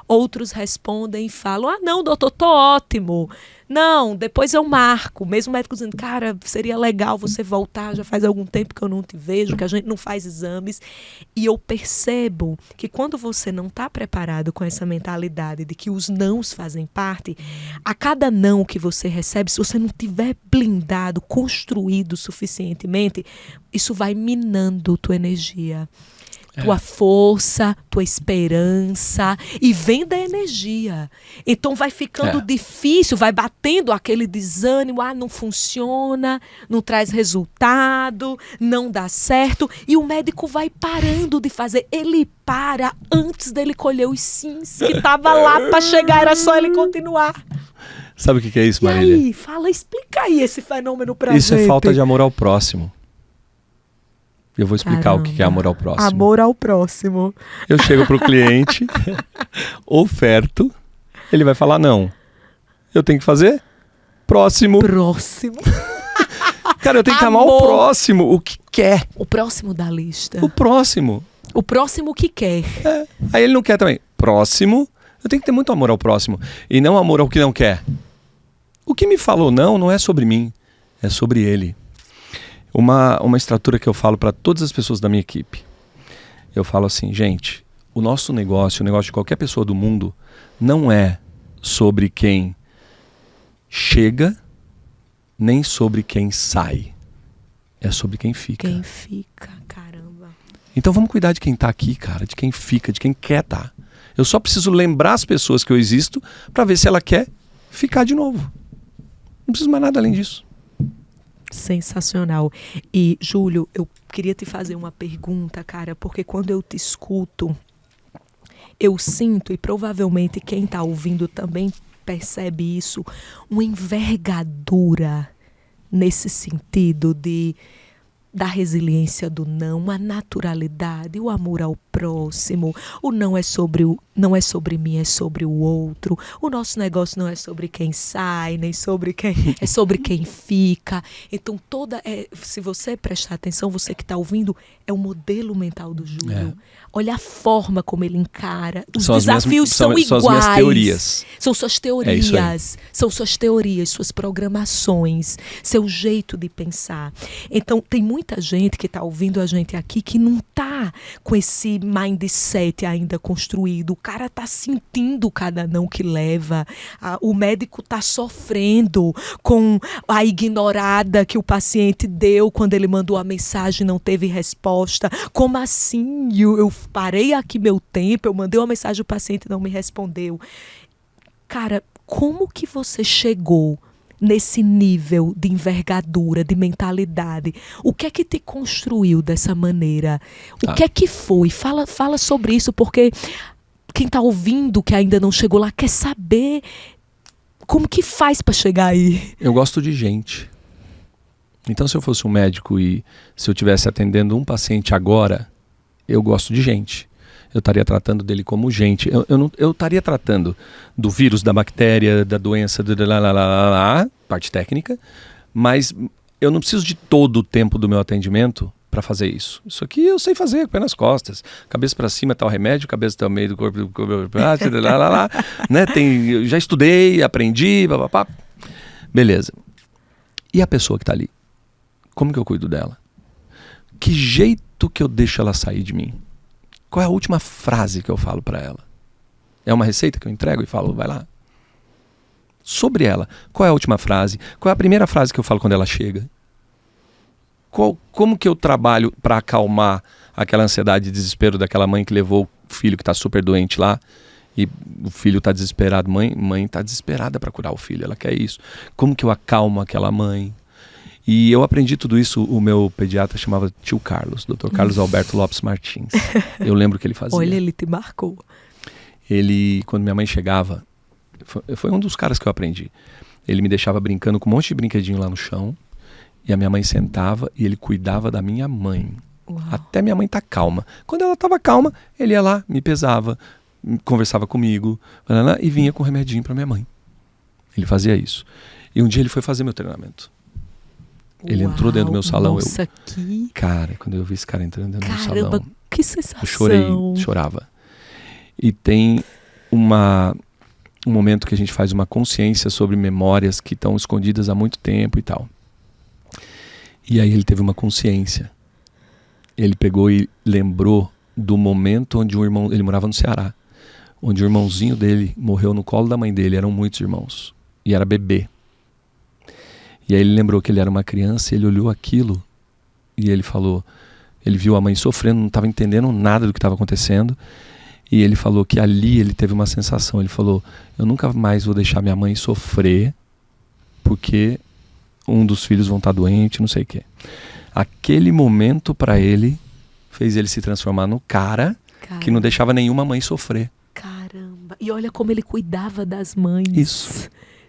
Outros respondem e falam, não, doutor, tô ótimo. Não, depois eu marco. Mesmo o médico dizendo, cara, seria legal você voltar, já faz algum tempo que eu não te vejo, que a gente não faz exames. E eu percebo que quando você não está preparado com essa mentalidade de que os nãos fazem parte, a cada não que você recebe, se você não tiver blindado, construído suficientemente, isso vai minando tua energia. Tua força, tua esperança, e vem da energia. Então vai ficando difícil, vai batendo aquele desânimo, não funciona, não traz resultado, não dá certo, e o médico vai parando de fazer. Ele para antes dele colher os sims que tava lá para chegar, era só ele continuar. Sabe o que é isso, Marília? E aí, explica aí esse fenômeno pra gente. Isso é falta de amor ao próximo. Eu vou explicar o que é amor ao próximo. Amor ao próximo. Eu chego pro cliente, oferto, ele vai falar não. Eu tenho que fazer? Próximo. Cara, eu tenho que amar o próximo, o que quer. O próximo da lista. O próximo. O próximo que quer. Aí ele não quer também. Próximo. Eu tenho que ter muito amor ao próximo. E não amor ao que não quer. O que me falou não é sobre mim. É sobre ele. Uma estrutura que eu falo para todas as pessoas da minha equipe. Eu falo assim, gente, o nosso negócio, o negócio de qualquer pessoa do mundo, não é sobre quem chega, nem sobre quem sai. É sobre quem fica. Quem fica, caramba. Então vamos cuidar de quem está aqui, cara, de quem fica, de quem quer estar. Eu só preciso lembrar as pessoas que eu existo para ver se ela quer ficar de novo. Não preciso mais nada além disso. Sensacional. E, Júlio, eu queria te fazer uma pergunta, cara, porque quando eu te escuto, eu sinto, e provavelmente quem está ouvindo também percebe isso, uma envergadura nesse sentido da resiliência do não, a naturalidade, o amor ao próximo. O não é sobre mim, é sobre o outro. O nosso negócio não é sobre quem sai, nem sobre quem... É sobre quem fica. Então, se você prestar atenção, você que está ouvindo, é o modelo mental do Júlio. Olha a forma como ele encara. Os desafios são iguais. São as minhas teorias. São suas teorias. São suas teorias, suas programações, seu jeito de pensar. Então, tem muita gente que está ouvindo a gente aqui que não está com esse mindset ainda construído. O cara está sentindo cada não que leva. O médico está sofrendo com a ignorada que o paciente deu quando ele mandou a mensagem e não teve resposta. Como assim? Eu parei aqui meu tempo, eu mandei uma mensagem, o paciente não me respondeu. Cara, como que você chegou nesse nível de envergadura, de mentalidade? O que é que te construiu dessa maneira? O que é que foi? Fala sobre isso, porque quem está ouvindo que ainda não chegou lá quer saber como que faz para chegar aí. Eu gosto de gente. Então, se eu fosse um médico e se eu estivesse atendendo um paciente agora, eu gosto de gente. Eu estaria tratando dele como gente. Eu estaria tratando do vírus, da bactéria, da doença, parte técnica, mas eu não preciso de todo o tempo do meu atendimento para fazer isso. Isso aqui eu sei fazer, pé nas costas. Cabeça para cima tá o remédio, cabeça tá o meio do corpo, né? Eu já estudei, aprendi, papapá. Beleza. E a pessoa que tá ali? Como que eu cuido dela? Que jeito que eu deixo ela sair de mim? Qual é a última frase que eu falo para ela? É uma receita que eu entrego e falo, vai lá. Sobre ela, qual é a última frase? Qual é a primeira frase que eu falo quando ela chega? Como que eu trabalho para acalmar aquela ansiedade e desespero daquela mãe que levou o filho que está super doente lá e o filho está desesperado? Mãe está desesperada para curar o filho, ela quer isso. Como que eu acalmo aquela mãe? E eu aprendi tudo isso, o meu pediatra chamava tio Carlos, Dr. Carlos Alberto Lopes Martins. Eu lembro que ele fazia. Olha, ele te marcou. Ele, quando minha mãe chegava, foi um dos caras que eu aprendi. Ele me deixava brincando com um monte de brinquedinho lá no chão, e a minha mãe sentava e ele cuidava da minha mãe. Uau. Até minha mãe tá calma. Quando ela estava calma, ele ia lá, me pesava, conversava comigo, e vinha com remedinho para minha mãe. Ele fazia isso. E um dia ele foi fazer meu treinamento. Ele entrou dentro do meu salão. Nossa, que... Cara, quando eu vi esse cara entrando dentro do meu salão... Caramba, que sensação! Eu chorei, chorava. E tem um momento que a gente faz uma consciência sobre memórias que estão escondidas há muito tempo e tal. E aí ele teve uma consciência. Ele pegou e lembrou do momento onde ele morava no Ceará, onde o irmãozinho dele morreu no colo da mãe dele. Eram muitos irmãos. E era bebê. E aí ele lembrou que ele era uma criança, ele olhou aquilo e ele falou, ele viu a mãe sofrendo, não estava entendendo nada do que estava acontecendo, e ele falou que ali ele teve uma sensação, ele falou, eu nunca mais vou deixar minha mãe sofrer porque um dos filhos vão estar doente, não sei o quê. Aquele momento para ele fez ele se transformar no cara que não deixava nenhuma mãe sofrer. Caramba, e olha como ele cuidava das mães. Isso.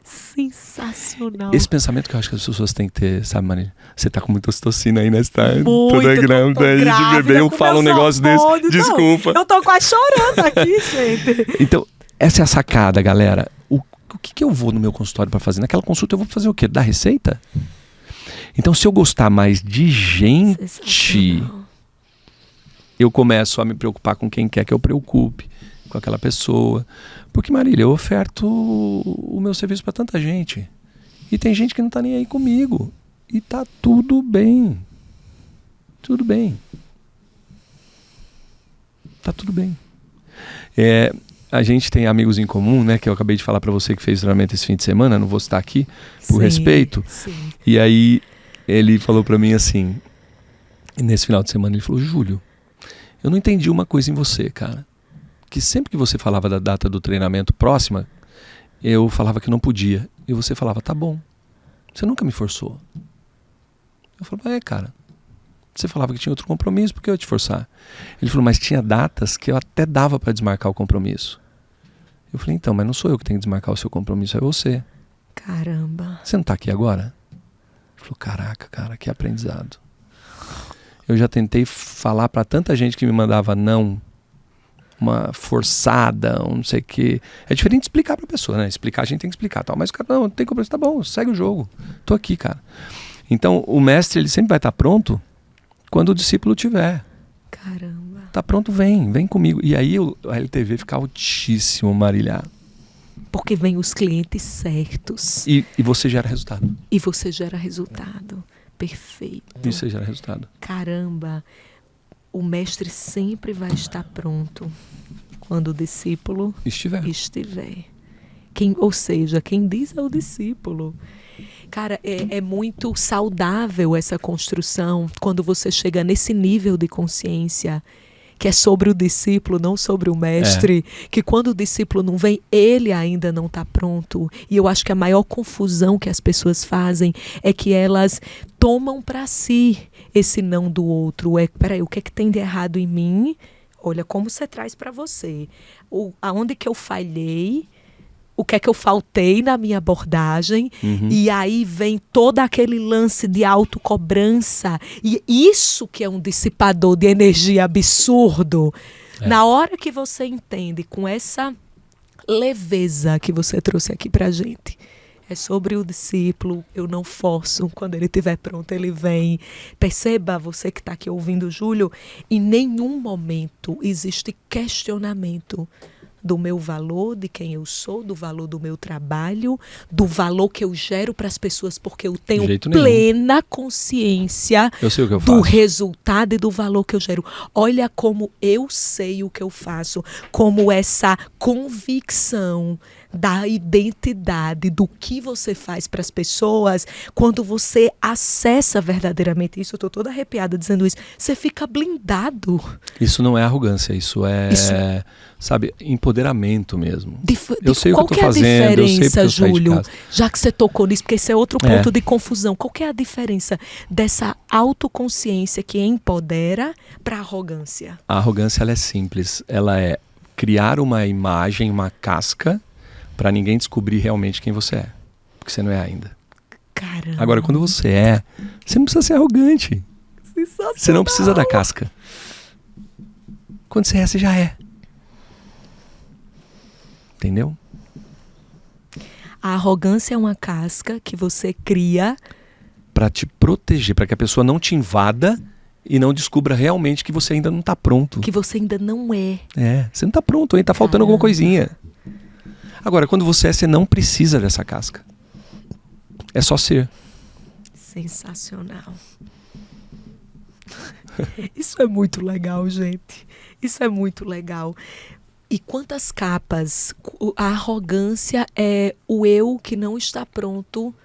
Sensacional. Esse pensamento que eu acho que as pessoas têm que ter, sabe, Marília? Você tá com muita ocitocina aí, né? Você tá toda grávida de bebê, eu falo um negócio desse. Desculpa. Eu tô quase chorando aqui, gente. Então, essa é a sacada, galera. O que eu vou no meu consultório para fazer? Naquela consulta eu vou fazer o quê? Dar receita? Então, se eu gostar mais de gente, eu começo a me preocupar com quem quer que eu preocupe, com aquela pessoa. Porque, Marília, eu oferto o meu serviço para tanta gente. E tem gente que não tá nem aí comigo. E tá tudo bem. Tudo bem. Tá tudo bem. A gente tem amigos em comum, né? Que eu acabei de falar para você que fez treinamento esse fim de semana. Não vou citar aqui, por respeito. Sim. E aí, ele falou para mim assim... Nesse final de semana, ele falou... Júlio, eu não entendi uma coisa em você, cara. Que sempre que você falava da data do treinamento próxima, eu falava que não podia. E você falava, tá bom. Você nunca me forçou. Eu falava, cara. Você falava que tinha outro compromisso, por que eu ia te forçar? Ele falou, mas tinha datas que eu até dava para desmarcar o compromisso. Eu falei, então, mas não sou eu que tenho que desmarcar o seu compromisso, é você. Caramba. Você não tá aqui agora? Ele falou, caraca, cara, que aprendizado. Eu já tentei falar para tanta gente que me mandava não uma forçada, um não sei o quê. É diferente de explicar pra pessoa, né? Explicar, a gente tem que explicar, tal. Mas o cara, não tem compromisso, tá bom, segue o jogo. Tô aqui, cara. Então, o mestre, ele sempre vai estar pronto quando o discípulo tiver. Caramba. Tá pronto, vem comigo. E aí a LTV fica altíssimo, Marília. Porque vem os clientes certos. E você gera resultado. E você gera resultado. Perfeito. E você gera resultado. Caramba. O mestre sempre vai estar pronto quando o discípulo estiver. Ou seja, quem diz é o discípulo. Cara, é muito saudável essa construção quando você chega nesse nível de consciência que é sobre o discípulo, não sobre o mestre, que quando o discípulo não vem, ele ainda não está pronto. E eu acho que a maior confusão que as pessoas fazem é que elas tomam para si esse não do outro. Peraí, o que é que tem de errado em mim? Olha como você traz para você. Aonde que eu falhei? O que é que eu faltei na minha abordagem? E aí vem todo aquele lance de autocobrança. E isso que é um dissipador de energia absurdo. Na hora que você entende com essa leveza que você trouxe aqui pra gente, é sobre o discípulo, eu não forço, quando ele estiver pronto ele vem. Perceba, você que está aqui ouvindo, Júlio, em nenhum momento existe questionamento do meu valor, de quem eu sou, do valor do meu trabalho, do valor que eu gero para as pessoas, porque eu tenho plena consciência do resultado e do valor que eu gero. Olha como eu sei o que eu faço, como essa convicção da identidade, do que você faz para as pessoas, quando você acessa verdadeiramente isso, eu estou toda arrepiada dizendo isso, você fica blindado. Isso não é arrogância, isso é, sabe, empoderamento mesmo. Eu sei o que eu estou fazendo, eu sei porque eu saí de casa. Já que você tocou nisso, porque esse é outro ponto de confusão, qual que é a diferença dessa autoconsciência que empodera para a arrogância? A arrogância, ela é simples, ela é criar uma imagem, uma casca, para ninguém descobrir realmente quem você é. Porque você não é ainda. Caramba. Agora, quando você é, você não precisa ser arrogante. Você não precisa da casca. Quando você já é. Entendeu? A arrogância é uma casca que você cria para te proteger, para que a pessoa não te invada e não descubra realmente que você ainda não está pronto. Que você ainda não é. Você não está pronto, ainda está faltando alguma coisinha. Agora, quando você não precisa dessa casca. É só ser. Sensacional. Isso é muito legal, gente. Isso é muito legal. E quantas capas? A arrogância é o eu que não está pronto,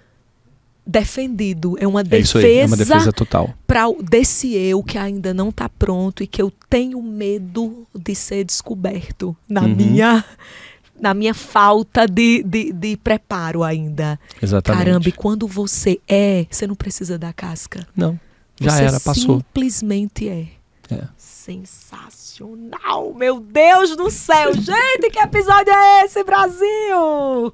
defendido. É uma defesa. Isso aí, é uma defesa total. Desse eu que ainda não está pronto e que eu tenho medo de ser descoberto na minha falta de preparo ainda. Exatamente. Caramba, e quando você você não precisa da casca. Não, já era, passou. Simplesmente é. Sensacional, meu Deus do céu. Gente, que episódio é esse, Brasil?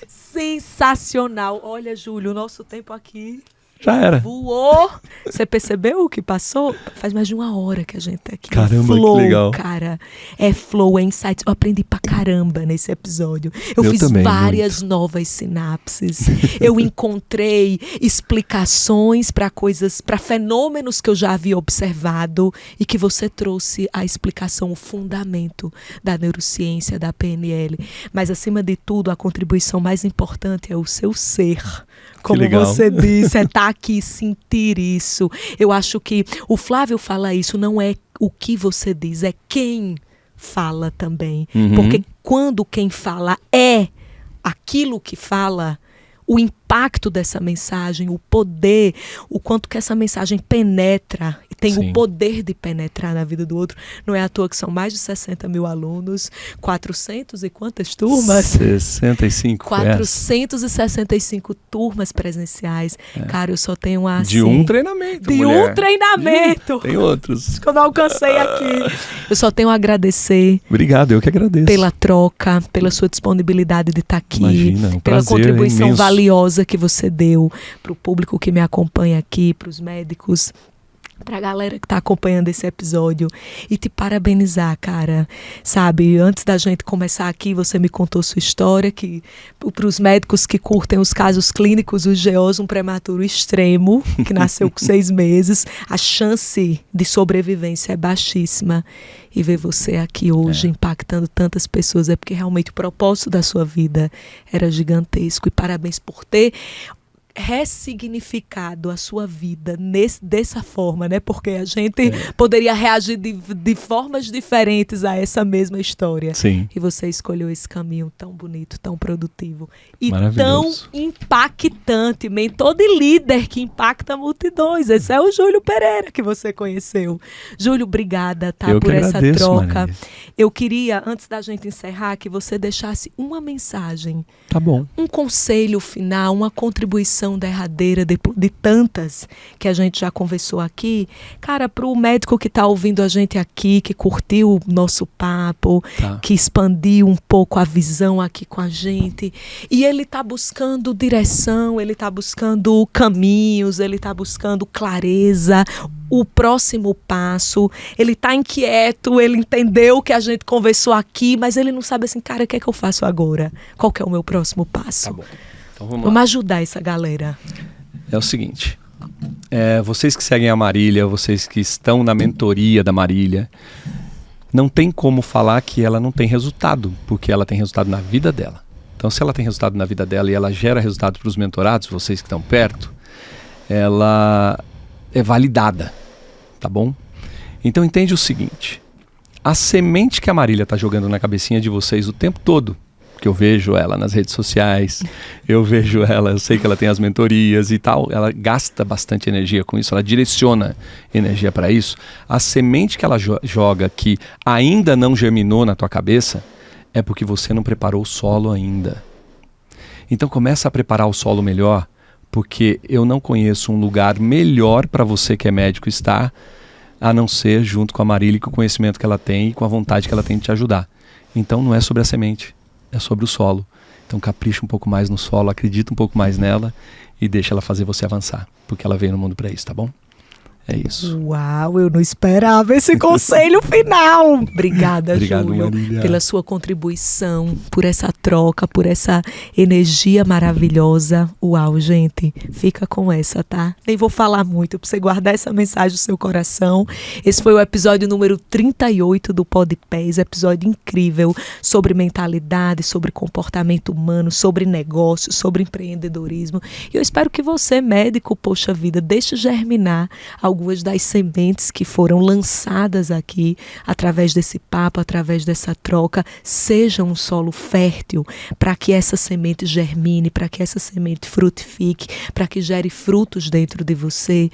Sensacional. Olha, Júlio, o nosso tempo aqui já era. Voou. Você percebeu o que passou? Faz mais de 1 hora que a gente tá aqui. Caramba, flow, que legal. Cara. É flow, é insights. Eu aprendi pra caramba nesse episódio. Eu fiz também, várias novas sinapses. Eu encontrei explicações para coisas, para fenômenos que eu já havia observado e que você trouxe a explicação, o fundamento da neurociência, da PNL. Mas, acima de tudo, a contribuição mais importante é o seu ser. Como você disse, tá aqui, sentir isso. Eu acho que o Flávio fala isso, não é o que você diz, é quem fala também. Porque quando quem fala é aquilo que fala, o impacto dessa mensagem, o poder, o quanto que essa mensagem penetra, e tem o poder de penetrar na vida do outro. Não é à toa que são mais de 60 mil alunos, 400 e quantas turmas? 65. 465 turmas presenciais. Cara, eu só tenho assim... De um treinamento, um treinamento. Tem outros. Acho que eu não alcancei aqui. Eu só tenho a agradecer. Obrigado, eu que agradeço. Pela troca, pela sua disponibilidade de estar aqui. Imagina, um pela prazer contribuição imenso. valiosa que você deu para o público que me acompanha aqui, para os médicos, pra galera que tá acompanhando esse episódio e te parabenizar, cara. Sabe, antes da gente começar aqui, você me contou sua história, que pros médicos que curtem os casos clínicos, o GEOS, um prematuro extremo, que nasceu com 6 meses, a chance de sobrevivência é baixíssima. E ver você aqui hoje impactando tantas pessoas é porque realmente o propósito da sua vida era gigantesco. E parabéns por ter ressignificado a sua vida dessa forma, né? Porque a gente poderia reagir de formas diferentes a essa mesma história. Sim. E você escolheu esse caminho tão bonito, tão produtivo e tão Maravilhoso. impactante. Mentor de líder que impacta multidões. Esse é o Júlio Pereira que você conheceu. Júlio, obrigada, tá? Eu por que essa agradeço, troca. Marília. Eu queria, antes da gente encerrar, que você deixasse uma mensagem, Tá bom. um conselho final, uma contribuição derradeira de tantas que a gente já conversou aqui, cara, para o médico que está ouvindo a gente aqui, que curtiu o nosso papo, que expandiu um pouco a visão aqui com a gente, e ele está buscando direção, ele está buscando caminhos, ele está buscando clareza, o próximo passo, ele está inquieto, ele entendeu o que a gente conversou aqui, mas ele não sabe assim, cara, o que é que eu faço agora? Qual que é o meu próximo passo? Tá bom. Então vamos lá. Vamos ajudar essa galera. É o seguinte, vocês que seguem a Marília, vocês que estão na mentoria da Marília, não tem como falar que ela não tem resultado, porque ela tem resultado na vida dela. Então, se ela tem resultado na vida dela e ela gera resultado para os mentorados, vocês que estão perto, ela é validada, tá bom? Então, entende o seguinte, a semente que a Marília está jogando na cabecinha de vocês o tempo todo, que eu vejo ela nas redes sociais, eu vejo ela, eu sei que ela tem as mentorias e tal, ela gasta bastante energia com isso, ela direciona energia para isso. A semente que ela joga que ainda não germinou na tua cabeça é porque você não preparou o solo ainda. Então começa a preparar o solo melhor, porque eu não conheço um lugar melhor para você que é médico estar, a não ser junto com a Marília e com o conhecimento que ela tem e com a vontade que ela tem de te ajudar. Então não é sobre a semente. É sobre o solo. Então capricha um pouco mais no solo, acredita um pouco mais nela e deixa ela fazer você avançar, porque ela veio no mundo para isso, tá bom? É isso. Uau, eu não esperava esse conselho final. Obrigada, Obrigado, Júlio, Marília, pela sua contribuição, por essa troca, por essa energia maravilhosa. Uau, gente, fica com essa, tá? Nem vou falar muito, pra você guardar essa mensagem no seu coração. Esse foi o episódio número 38 do Podpés, episódio incrível sobre mentalidade, sobre comportamento humano, sobre negócio, sobre empreendedorismo. E eu espero que você, médico, poxa vida, deixe germinar algumas das sementes que foram lançadas aqui através desse papo, através dessa troca, seja um solo fértil para que essa semente germine, para que essa semente frutifique, para que gere frutos dentro de você.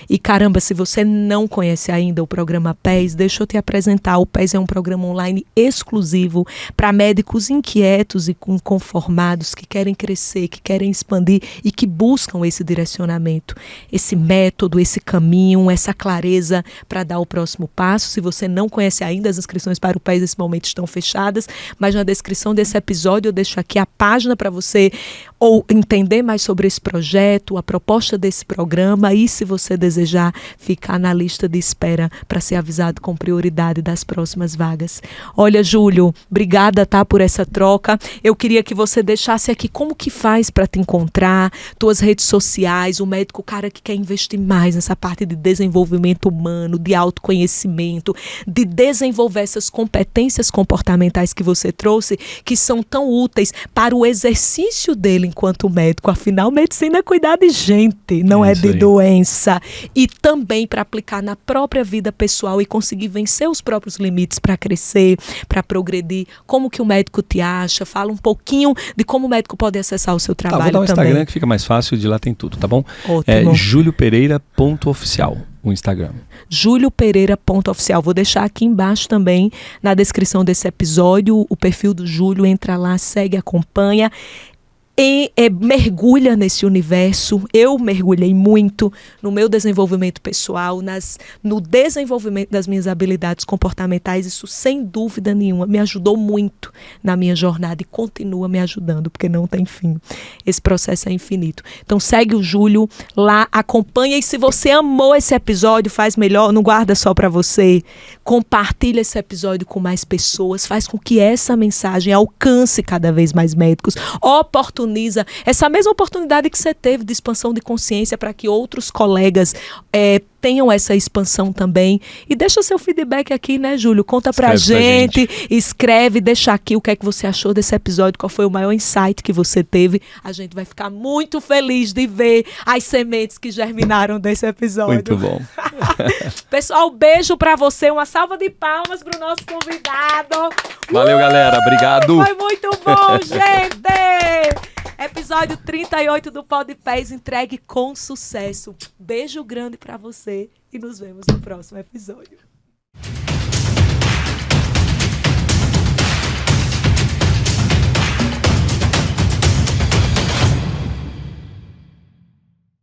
E caramba, se você não conhece ainda o programa PES, deixa eu te apresentar. O PES é um programa online exclusivo para médicos inquietos e inconformados que querem crescer, que querem expandir e que buscam esse direcionamento, esse método, esse caminho, essa clareza para dar o próximo passo. Se você não conhece ainda, as inscrições para o PES nesse momento estão fechadas, mas na descrição desse episódio eu deixo aqui a página para você ou entender mais sobre esse projeto, a proposta desse programa e, se você desejar, ficar na lista de espera para ser avisado com prioridade das próximas vagas. Olha, Júlio, obrigada, tá, por essa troca. Eu queria que você deixasse aqui como que faz para te encontrar, tuas redes sociais, o médico, cara que quer investir mais nessa parte de desenvolvimento humano, de autoconhecimento, de desenvolver essas competências comportamentais que você trouxe, que são tão úteis para o exercício dele enquanto médico. Afinal, medicina é cuidar de gente, não é de doença. E também para aplicar na própria vida pessoal e conseguir vencer os próprios limites para crescer, para progredir. Como que o médico te acha? Fala um pouquinho de como o médico pode acessar o seu trabalho vou dar um também. Instagram que fica mais fácil, de lá tem tudo, tá bom? Ótimo. É juliopereira.oficial, o Instagram. juliopereira.oficial. Vou deixar aqui embaixo também, na descrição desse episódio, o perfil do Júlio. Entra lá, segue, acompanha. mergulha nesse universo. Eu mergulhei muito no meu desenvolvimento pessoal, no desenvolvimento das minhas habilidades comportamentais. Isso, sem dúvida nenhuma, me ajudou muito na minha jornada e continua me ajudando, porque não tem fim. Esse processo é infinito. Então segue o Júlio lá, acompanha, e se você amou esse episódio, faz melhor, não guarda só para você. Compartilha esse episódio com mais pessoas, faz com que essa mensagem alcance cada vez mais médicos, oportuniza essa mesma oportunidade que você teve de expansão de consciência para que outros colegas tenham essa expansão também. E deixa seu feedback aqui, né, Júlio? Conta pra gente, escreve, deixa aqui o que é que você achou desse episódio, qual foi o maior insight que você teve. A gente vai ficar muito feliz de ver as sementes que germinaram desse episódio. Muito bom. Pessoal, beijo pra você, uma salva de palmas pro nosso convidado. Valeu, galera, obrigado. Foi muito bom, gente! Episódio 38 do Podpés, entregue com sucesso. Beijo grande pra você e nos vemos no próximo episódio.